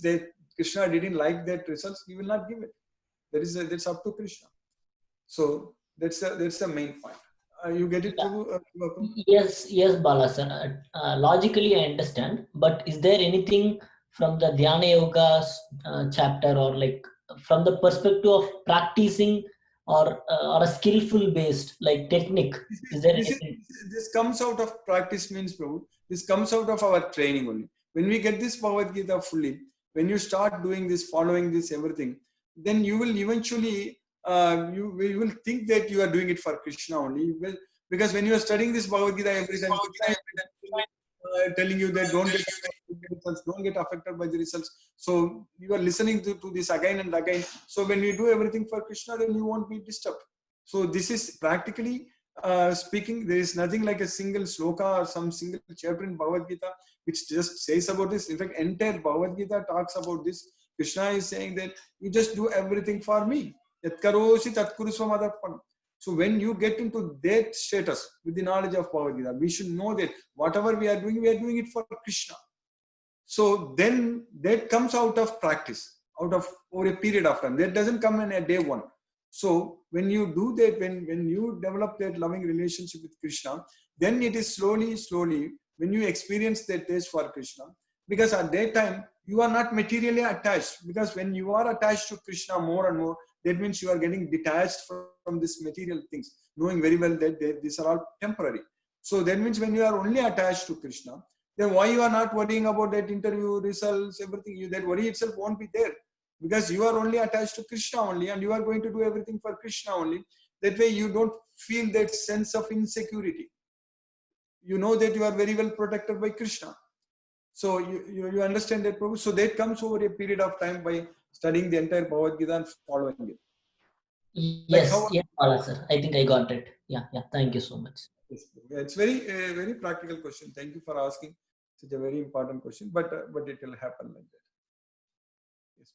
Krishna didn't like that results, he will not give it. That's up to Krishna. So that's the main point. You get it too? Yes, Bala sir. Logically, I understand. But is there anything from the Dhyana Yoga chapter, or like from the perspective of practicing, or a skillful based like technique? Is there anything? This comes out of practice, means, Prabhu. This comes out of our training only. When we get this Bhagavad Gita fully, when you start doing this, following this, everything, then you will eventually you will think that you are doing it for Krishna only. Well, because when you are studying this Bhagavad Gita every time, telling you that don't get affected by the results. So you are listening to this again and again. So when you do everything for Krishna, then you won't be disturbed. So this is practically speaking. There is nothing like a single sloka or some single chapter in Bhagavad Gita which just says about this. In fact, entire Bhagavad Gita talks about this. Krishna is saying that you just do everything for me. Yat karosi tat kuru swamadharpan. So when you get into that status with the knowledge of Bhagavad Gita, we should know that whatever we are doing it for Krishna. So then that comes out of practice, out of over a period of time. That doesn't come in a day one. So when you do that, when you develop that loving relationship with Krishna, then it is slowly, when you experience that taste for Krishna, because at that time you are not materially attached. Because when you are attached to Krishna more and more, that means you are getting detached from these material things, knowing very well that these are all temporary. So that means when you are only attached to Krishna, then why you are not worrying about that interview results, everything? That worry itself won't be there, because you are only attached to Krishna only, and you are going to do everything for Krishna only. That way you don't feel that sense of insecurity. you know that you are very well protected by Krishna. So you understand that, Prabhu. So that comes over a period of time by studying the entire Bhagavad Gita and following it. Like Yes, how? yes, Bala sir. I think I got it. Yeah, yeah. Thank you so much. It's very practical question. Thank you for asking such a very important question. But it will happen like that. Yes,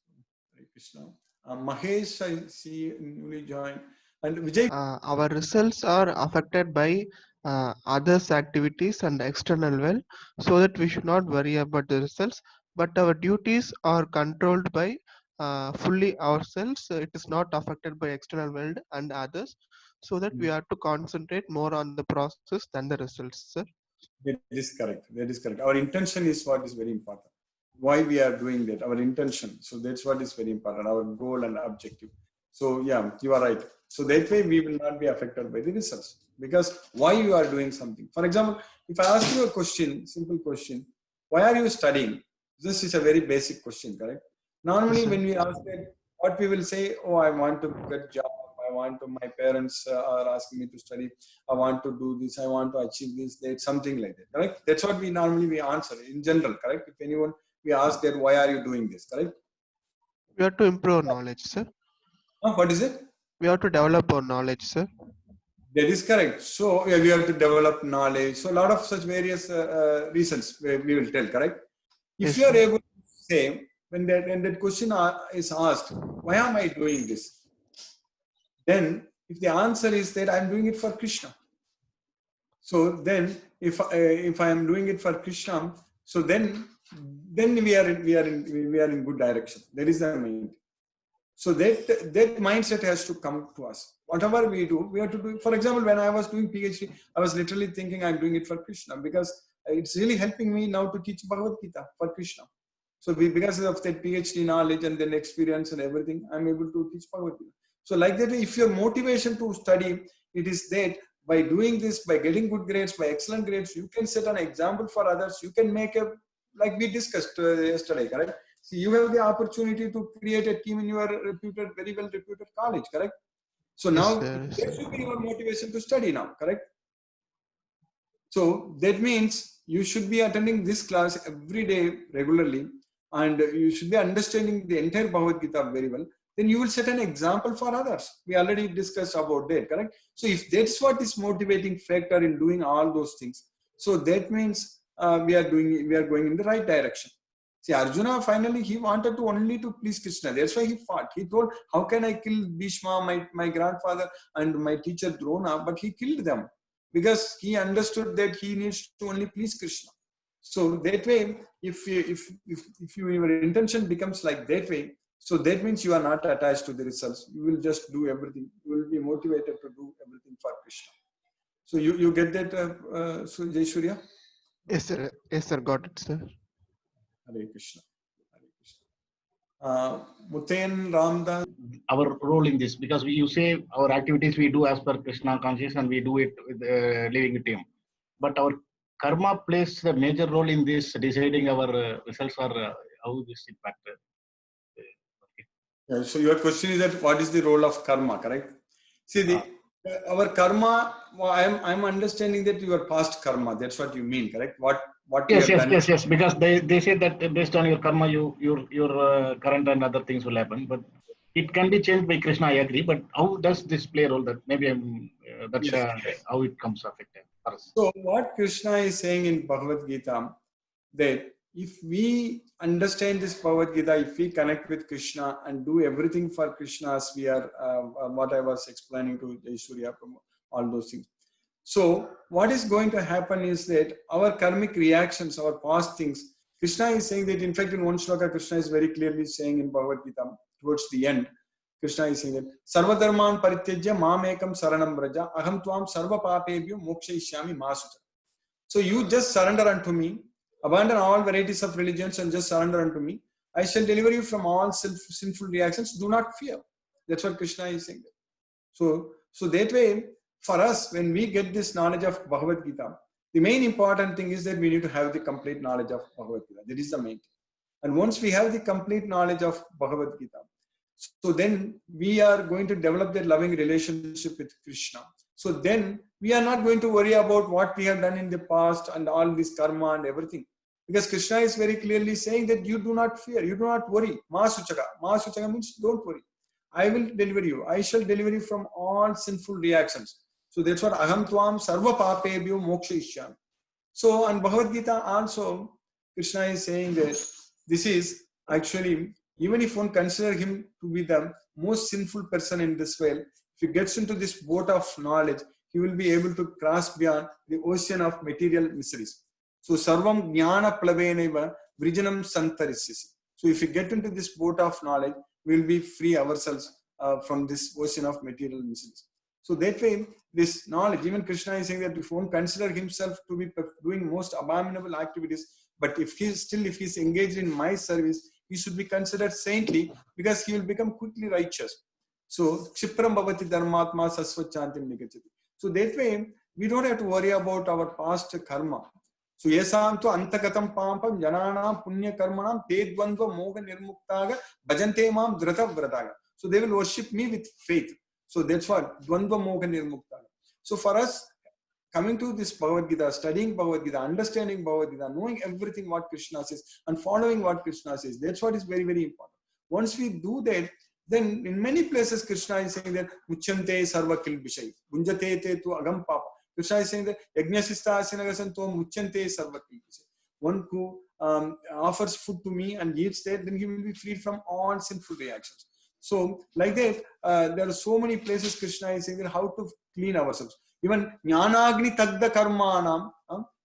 Hare Krishna. Mahesh, I see newly joined, and Vijay. Our results are affected by others' activities and external well, so that we should not worry about the results. But our duties are controlled by fully ourselves. It is not affected by external world and others, so that we have to concentrate more on the process than the results, sir. That is correct. That is correct. Our intention is what is very important. Why we are doing that, our intention. So that's what is very important, our goal and objective. So yeah, you are right. So that way we will not be affected by the results. Because why you are doing something. For example, if I ask you a question, simple question, why are you studying? This is a very basic question, correct? Normally Yes, sir. when we ask that, what we will say, oh, I want to get job, my parents are asking me to study, I want to do this, I want to achieve this, that, something like that, correct? That's what we normally answer in general, correct? If anyone, we ask that, why are you doing this, correct? We have to improve our knowledge, sir. What is it? We have to develop our knowledge, sir. That is correct. So yeah, we have to develop knowledge. So a lot of such various reasons we will tell, correct? If Yes, you are sir. able to say, when that question is asked, why am I doing this? Then if the answer is that I'm doing it for Krishna. So then if I am doing it for Krishna, so then we are in good direction. That is the main. So that mindset has to come to us. Whatever we do, we have to do. For example, when I was doing PhD, I was literally thinking I'm doing it for Krishna, because it's really helping me now to teach Bhagavad Gita for Krishna. So because of that PhD knowledge and then experience and everything, I'm able to teach Bhagavad Gita. So like that, if your motivation to study, it is that by doing this, by getting good grades, by excellent grades, you can set an example for others. You can make a, like we discussed yesterday, correct? See, you have the opportunity to create a team in your reputed, very well reputed college, correct? So Yes, now sir. that should be your motivation to study now, correct? So that means you should be attending this class every day regularly, and you should be understanding the entire Bhagavad Gita very well. Then you will set an example for others. We already discussed about that, correct? So if that's what is motivating factor in doing all those things, so that means we are going in the right direction. See, Arjuna finally he wanted to only to please Krishna. That's why he fought. He told, "How can I kill Bhishma, my grandfather, and my teacher Drona?" But he killed them because he understood that he needs to only please Krishna. So that way, if your intention becomes like that way, so that means you are not attached to the results. You will just do everything. You will be motivated to do everything for Krishna. So you get that, so Jai Surya? Yes, sir. Yes, sir. Got it, sir. Hare Krishna. Hare Krishna. Mutayan Ramdas. Our role in this, because you say our activities we do as per Krishna consciousness and we do it with living with him, but our karma plays a major role in this deciding our results or how this impact. Yeah, so your question is that what is the role of karma, correct? See, our karma, well, I'm understanding that your past karma, that's what you mean, correct? What Yes, you have yes, done. yes, because they say that based on your karma, your current and other things will happen, but it can be changed by Krishna. I agree, but how does this play a role? That maybe that's Yes. how it comes affected for us. So what Krishna is saying in Bhagavad Gita, that if we understand this Bhagavad Gita, if we connect with Krishna and do everything for Krishna, as we are, what I was explaining to Jaishwarya, all those things. So what is going to happen is that our karmic reactions, our past things, Krishna is saying that, in fact, in one shloka, Krishna is very clearly saying in Bhagavad Gita, towards the end, Krishna is saying that, Sarvadharman parityajya mamekam saranam braja, aham tvam sarva papebhyo mokshayishyami masuta. So you just surrender unto me, abandon all varieties of religions and just surrender unto me. I shall deliver you from all sinful reactions. Do not fear. That's what Krishna is saying. So that way, for us, when we get this knowledge of Bhagavad Gita, the main important thing is that we need to have the complete knowledge of Bhagavad Gita. That is the main thing. And once we have the complete knowledge of Bhagavad Gita, so then we are going to develop that loving relationship with Krishna. So then we are not going to worry about what we have done in the past and all this karma and everything. Because Krishna is very clearly saying that you do not fear, you do not worry. Ma suchaka. Ma suchaka means don't worry. I will deliver you. I shall deliver you from all sinful reactions. So that's what aham tvam sarva papebhyo moksha ishyami. So on Bhagavad Gita also, Krishna is saying that this is actually, even if one consider him to be the most sinful person in this world, if he gets into this boat of knowledge, he will be able to cross beyond the ocean of material miseries. So sarvam jnana plaveneva vrijanam santarisyasi. So if we get into this boat of knowledge, we will be free ourselves from this ocean of material miseries. So that way, this knowledge, even Krishna is saying that if one consider himself to be doing most abominable activities, but if he's engaged in my service, he should be considered saintly because he will become quickly righteous. So Kshipram bhavati dharmatma sasvachantim nikachati. So that way, we don't have to worry about our past karma. So yesam to antakatam pampam jananam punya karmanam te dvandva moga nirmuktaga bhajante mam dhrata vrataga. So they will worship me with faith. So that's what dvandva moga nirmuktaga. So for us, coming to this Bhagavad Gita, studying Bhagavad Gita, understanding Bhagavad Gita, knowing everything what Krishna says and following what Krishna says, that's what is very, very important. Once we do that, then in many places Krishna is saying that muchyante sarva kilbishai, bunjate te tu agam papa. Krishna is saying that yajnasista asinagasanto muchyante sarva kilbishai. One who offers food to me and eats that, then he will be free from all sinful reactions. So like that, there are so many places Krishna is saying that how to clean ourselves. Even jnanagni tagda karmanam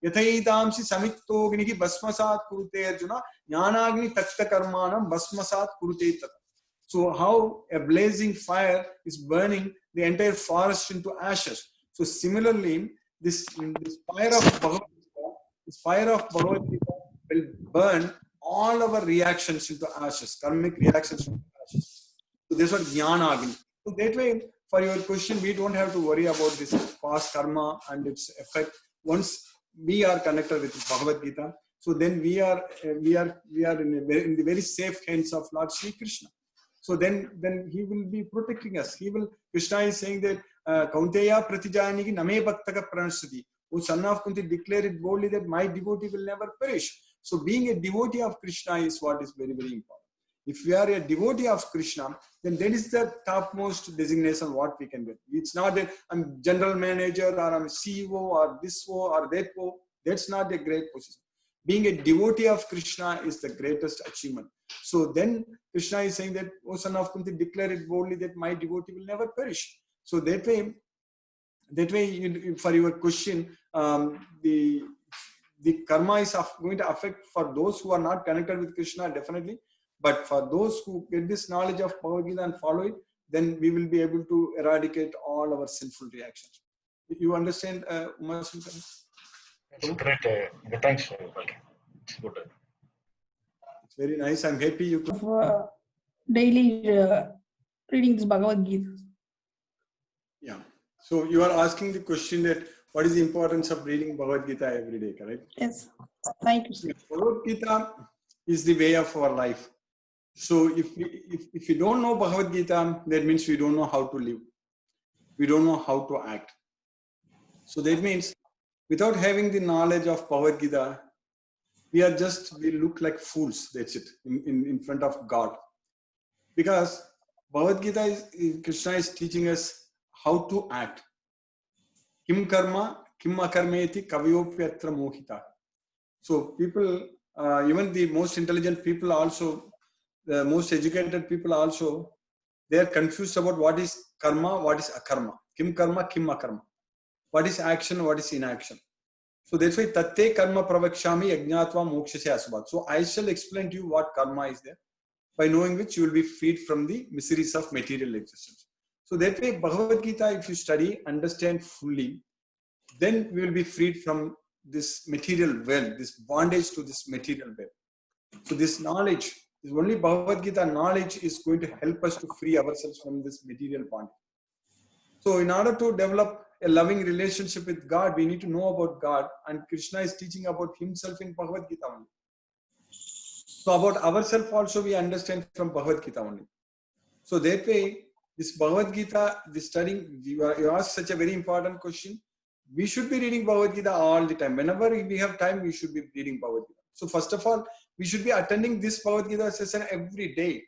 yathaitamsi samittognihi basmasat kurute arjuna jnanagni tagda karmanam basmasat kurute tata. So how a blazing fire is burning the entire forest into ashes. So similarly, this fire of Bhagavad Gita will burn all our reactions into ashes, karmic reactions into ashes. So this is what jnana agni. So that way, for your question, we don't have to worry about this past karma and its effect. Once we are connected with Bhagavad Gita, so then we are in the very safe hands of Lord Sri Krishna. So then he will be protecting us. Krishna is saying that Kaunteya pratijaniki name bhaktaka pranasati. O son of Kunti, declare it boldly that my devotee will never perish. So being a devotee of Krishna is what is very, very important. If we are a devotee of Krishna, then that is the topmost designation what we can get. It's not that I'm general manager or I'm CEO or this or that. That's not a great position. Being a devotee of Krishna is the greatest achievement. So then Krishna is saying that, O son of Kunti, declare it boldly that my devotee will never perish. So that way, for your question, the karma is going to affect for those who are not connected with Krishna, definitely. But for those who get this knowledge of Bhagavad Gita and follow it, then we will be able to eradicate all our sinful reactions. You understand, Uma Shankar? It's great. Thanks. Okay. It's good. It's very nice. I'm happy you could. Daily reading this Bhagavad Gita. Yeah. So you are asking the question that what is the importance of reading Bhagavad Gita every day, correct? Yes. Thank you, sir. Bhagavad Gita is the way of our life. So if we don't know Bhagavad Gita, that means we don't know how to live. We don't know how to act. So that means without having the knowledge of Bhagavad Gita, we look like fools. That's it, in front of God. Because Bhagavad Gita Krishna is teaching us how to act. Kim karma, kim akarmeti kavayopyatra mohita. So people, even the most intelligent people also, the most educated people also, they are confused about what is karma, what is akarma. Kim karma, kim akarma. What is action, what is inaction. So that's why tatte karma pravakshami yajnatva mokshasya asubhat. So I shall explain to you what karma is there, by knowing which you will be freed from the miseries of material existence. So that way Bhagavad Gita, if you study, understand fully, then we will be freed from this material world, this bondage to this material world. So this knowledge, this only Bhagavad Gita knowledge is going to help us to free ourselves from this material bondage. So in order to develop a loving relationship with God, we need to know about God, and Krishna is teaching about himself in Bhagavad Gita only. So about ourselves also we understand from Bhagavad Gita only. So that way, this Bhagavad Gita, this studying, you asked such a very important question. we should be reading Bhagavad Gita all the time. Whenever we have time, we should be reading Bhagavad Gita. So first of all, we should be attending this Bhagavad Gita session every day.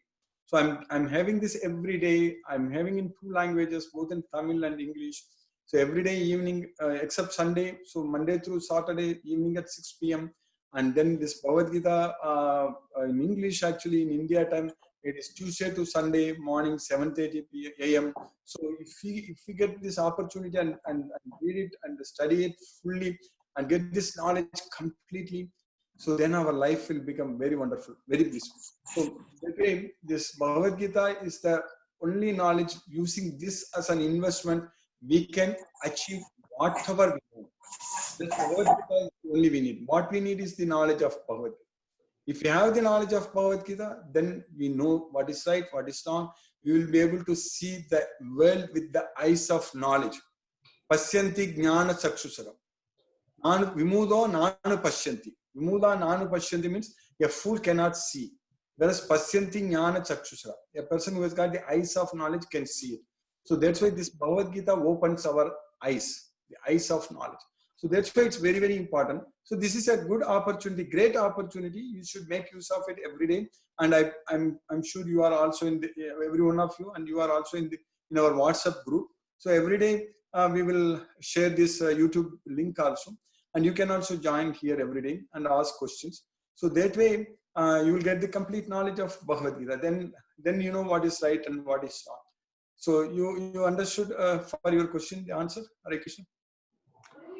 So I'm having this every day. I'm having in 2 languages, both in Tamil and English. So every day evening, except Sunday, so Monday through Saturday evening at 6 p.m. And then this Bhagavad Gita in English, actually in India time, it is Tuesday to Sunday morning 7:30 a.m. So if we get this opportunity and read it and study it fully and get this knowledge completely, so then our life will become very wonderful, very blissful. So that way, this Bhagavad Gita is the only knowledge. Using this as an investment, we can achieve whatever we want. This Bhagavad Gita is only we need. What we need is the knowledge of Bhagavad Gita. If we have the knowledge of Bhagavad Gita, then we know what is right, what is wrong. We will be able to see the world with the eyes of knowledge. Pasyanti jnana chakshusaram. Vimudo nanu pashyanti. Vimuda nanu pashyanti means a fool cannot see. Whereas pasyanti jnana chakshusaram. A person who has got the eyes of knowledge can see it. So that's why this Bhagavad Gita opens our eyes, the eyes of knowledge. So that's why it's very, very important. So this is a good opportunity, great opportunity. You should make use of it every day. And I'm sure you are also in the, every one of you, and you are also in our WhatsApp group. So every day we will share this YouTube link also, and you can also join here every day and ask questions. So that way you will get the complete knowledge of Bhagavad Gita. Then you know what is right and what is wrong. So you understood for your question the answer, Hare Krishna.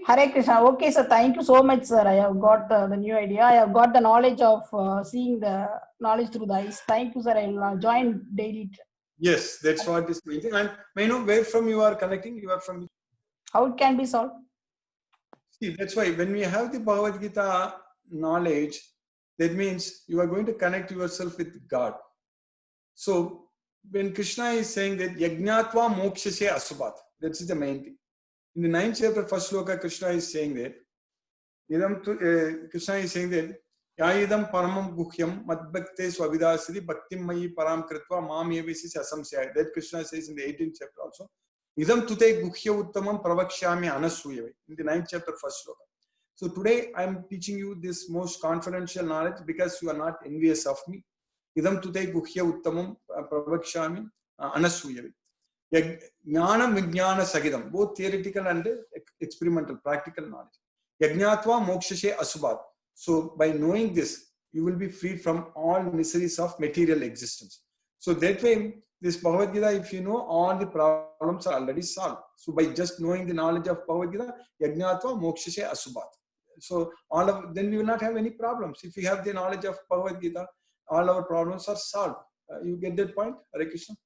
Hare Krishna. Okay, sir. Thank you so much, sir. I have got the new idea. I have got the knowledge of seeing the knowledge through the eyes. Thank you, sir. I will join daily. Yes, that's what is main thing. And may I know where from you are connecting? You are from? How it can be solved? See, that's why when we have the Bhagavad Gita knowledge, that means you are going to connect yourself with God. So when Krishna is saying that Yajnatva mokshase asubhat, that's the main thing. In the 9th chapter, first sloka, Krishna is saying that Krishna is saying that Yayidam paramam guhyam madbhakte swavidasri bhaktim mayi param kritva mam yevisi asamsya. That Krishna says in the 18th chapter also. Idam tute guhya uttamam pravakshyami anasuyave. In the 9th chapter, first sloka. So today I am teaching you this most confidential knowledge because you are not envious of me. Idam tute guhya uttamam pravakshyami anasuyave. Jnanam vijnana sagidam, both theoretical and experimental, practical knowledge. Yajnatva mokshase asubhat. So by knowing this, you will be freed from all miseries of material existence. So that way, this Bhagavad Gita, if you know, all the problems are already solved. So by just knowing the knowledge of Bhagavad Gita, Yajnatva mokshase asubhat. So then we will not have any problems. If we have the knowledge of Bhagavad Gita, all our problems are solved. You get that point, Hare Krishna?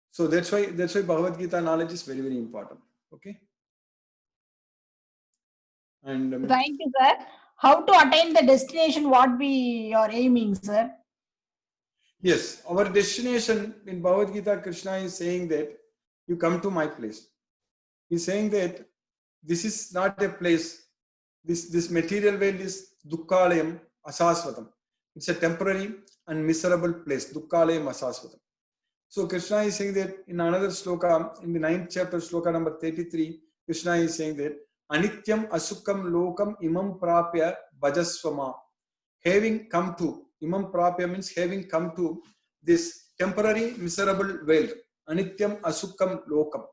So that's why Bhagavad Gita knowledge is very, very important. Okay. And Thank you, sir. How to attain the destination? What we are aiming, sir? Yes, our destination in Bhagavad Gita, Krishna is saying that you come to my place. He's saying that this is not a place. This material world is dukkhalayam asasvatam. It's a temporary and miserable place. Dukkhalayam asasvatam. So Krishna is saying that in another sloka, in the 9th chapter, sloka number 33, Krishna is saying that Anityam asukam lokam imam prapya bhajasvama. Having come to, imam prapya means having come to this temporary miserable world. Anityam asukam lokam.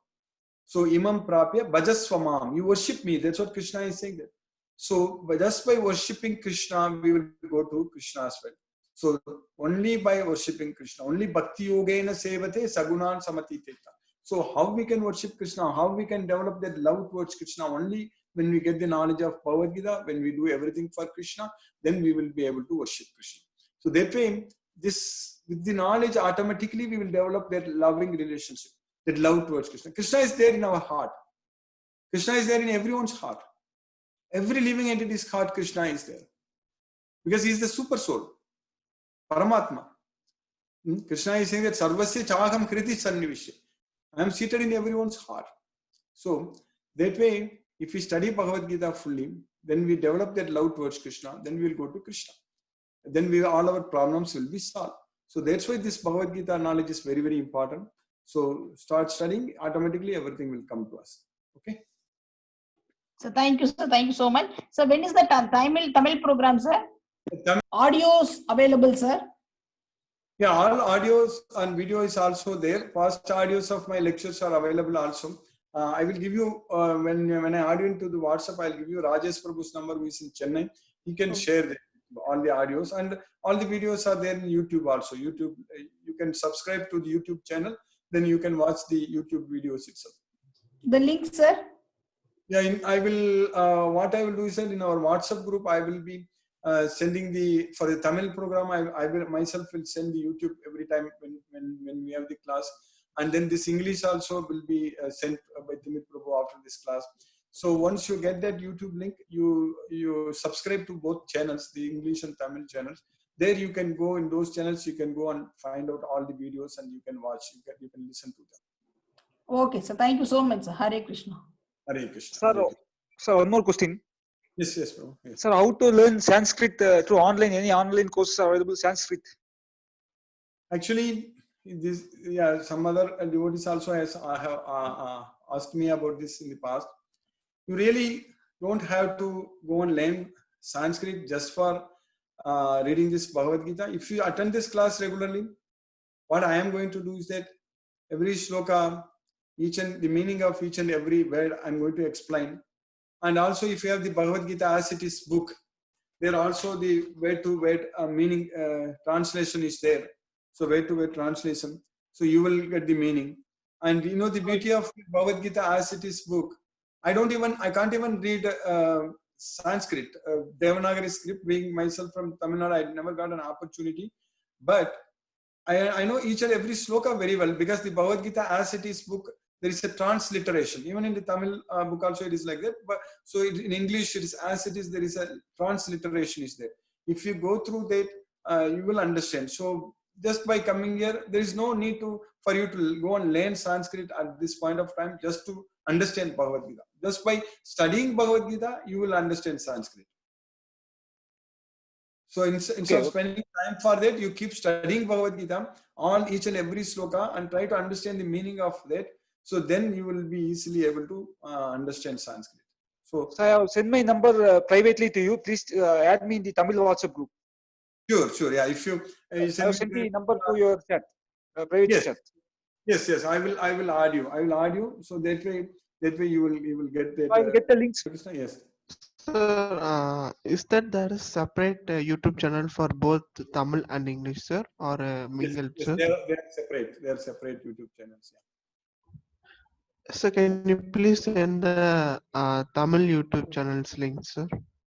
So imam prapya bhajasvamam. You worship me. That's what Krishna is saying there. So just by worshipping Krishna, we will go to Krishna's world. So only by worshipping Krishna, only bhakti yogena sevate sagunan samatiteta. So how we can worship Krishna, how we can develop that love towards Krishna, only when we get the knowledge of Bhagavad Gita, when we do everything for Krishna, then we will be able to worship Krishna. So that way, with the knowledge, automatically we will develop that loving relationship, that love towards Krishna. Krishna is there in our heart. Krishna is there in everyone's heart. Every living entity's heart, Krishna is there. Because he is the super soul. Paramatma. Krishna is saying that Sarvasya Chaham Kriti Sannivishya. I am seated in everyone's heart. So that way, if we study Bhagavad Gita fully, then we develop that love towards Krishna, then we will go to Krishna. Then all our problems will be solved. So that's why this Bhagavad Gita knowledge is very, very important. So start studying, automatically everything will come to us. Okay. So thank you, sir. Thank you so much. So when is the Tamil program, sir? Tamil- Audios available, sir? Yeah, all audios and video is also there. Past audios of my lectures are available also. I will give you when I add you into the WhatsApp, I'll give you Rajesh Prabhu's number, who is in Chennai. He can share all the audios, and all the videos are there in YouTube also. YouTube, you can subscribe to the YouTube channel, then you can watch the YouTube videos itself. The link, sir? Yeah, I will. What I will do is that in our WhatsApp group, I will be sending for the Tamil program. I will myself will send the YouTube every time when we have the class, and then this English also will be sent by Timit Prabhu after this class. So once you get that YouTube link, you subscribe to both channels, the English and Tamil channels. There you can go in those channels. You can go and find out all the videos, and you can watch. You can listen to them. Okay, sir. Thank you so much, sir. Hare Krishna. Hare Krishna. Sir, Hare Krishna. sir, one more question. Yes, bro. Yes. Sir, how to learn Sanskrit through online? Any online courses are available Sanskrit? Actually, some other devotees also have asked me about this in the past. You really don't have to go and learn Sanskrit just for reading this Bhagavad Gita. If you attend this class regularly, what I am going to do is that every shloka, the meaning of each and every word I'm going to explain. And also, if you have the Bhagavad Gita as it is book, there also the word to word meaning translation is there. So word to word translation. So you will get the meaning. And the beauty of Bhagavad Gita as it is book. I can't even read Sanskrit, Devanagari script. Being myself from Tamil Nadu, I never got an opportunity. But I know each and every sloka very well, because the Bhagavad Gita as it is book, there is a transliteration. Even in the Tamil book also it is like that. But so in English it is as it is. There is a transliteration is there. If you go through that, you will understand. So just by coming here, there is no need for you to go and learn Sanskrit at this point of time just to understand Bhagavad Gita. Just by studying Bhagavad Gita, you will understand Sanskrit. So instead of spending time for that, you keep studying Bhagavad Gita on each and every sloka and try to understand the meaning of that. So then you will be easily able to understand Sanskrit. So I have sent my number privately to you. Please add me in the Tamil WhatsApp group. Sure. Yeah, if you I have sent the number to your chat, private chat. Yes. I will add you. I will add you. So that way you will get that. I will get the links. Yes. Sir, is that there is separate YouTube channel for both Tamil and English, sir, or mingled, Yes, sir? they are separate. They are separate YouTube channels. Yeah. So can you please send the Tamil YouTube channels link, sir?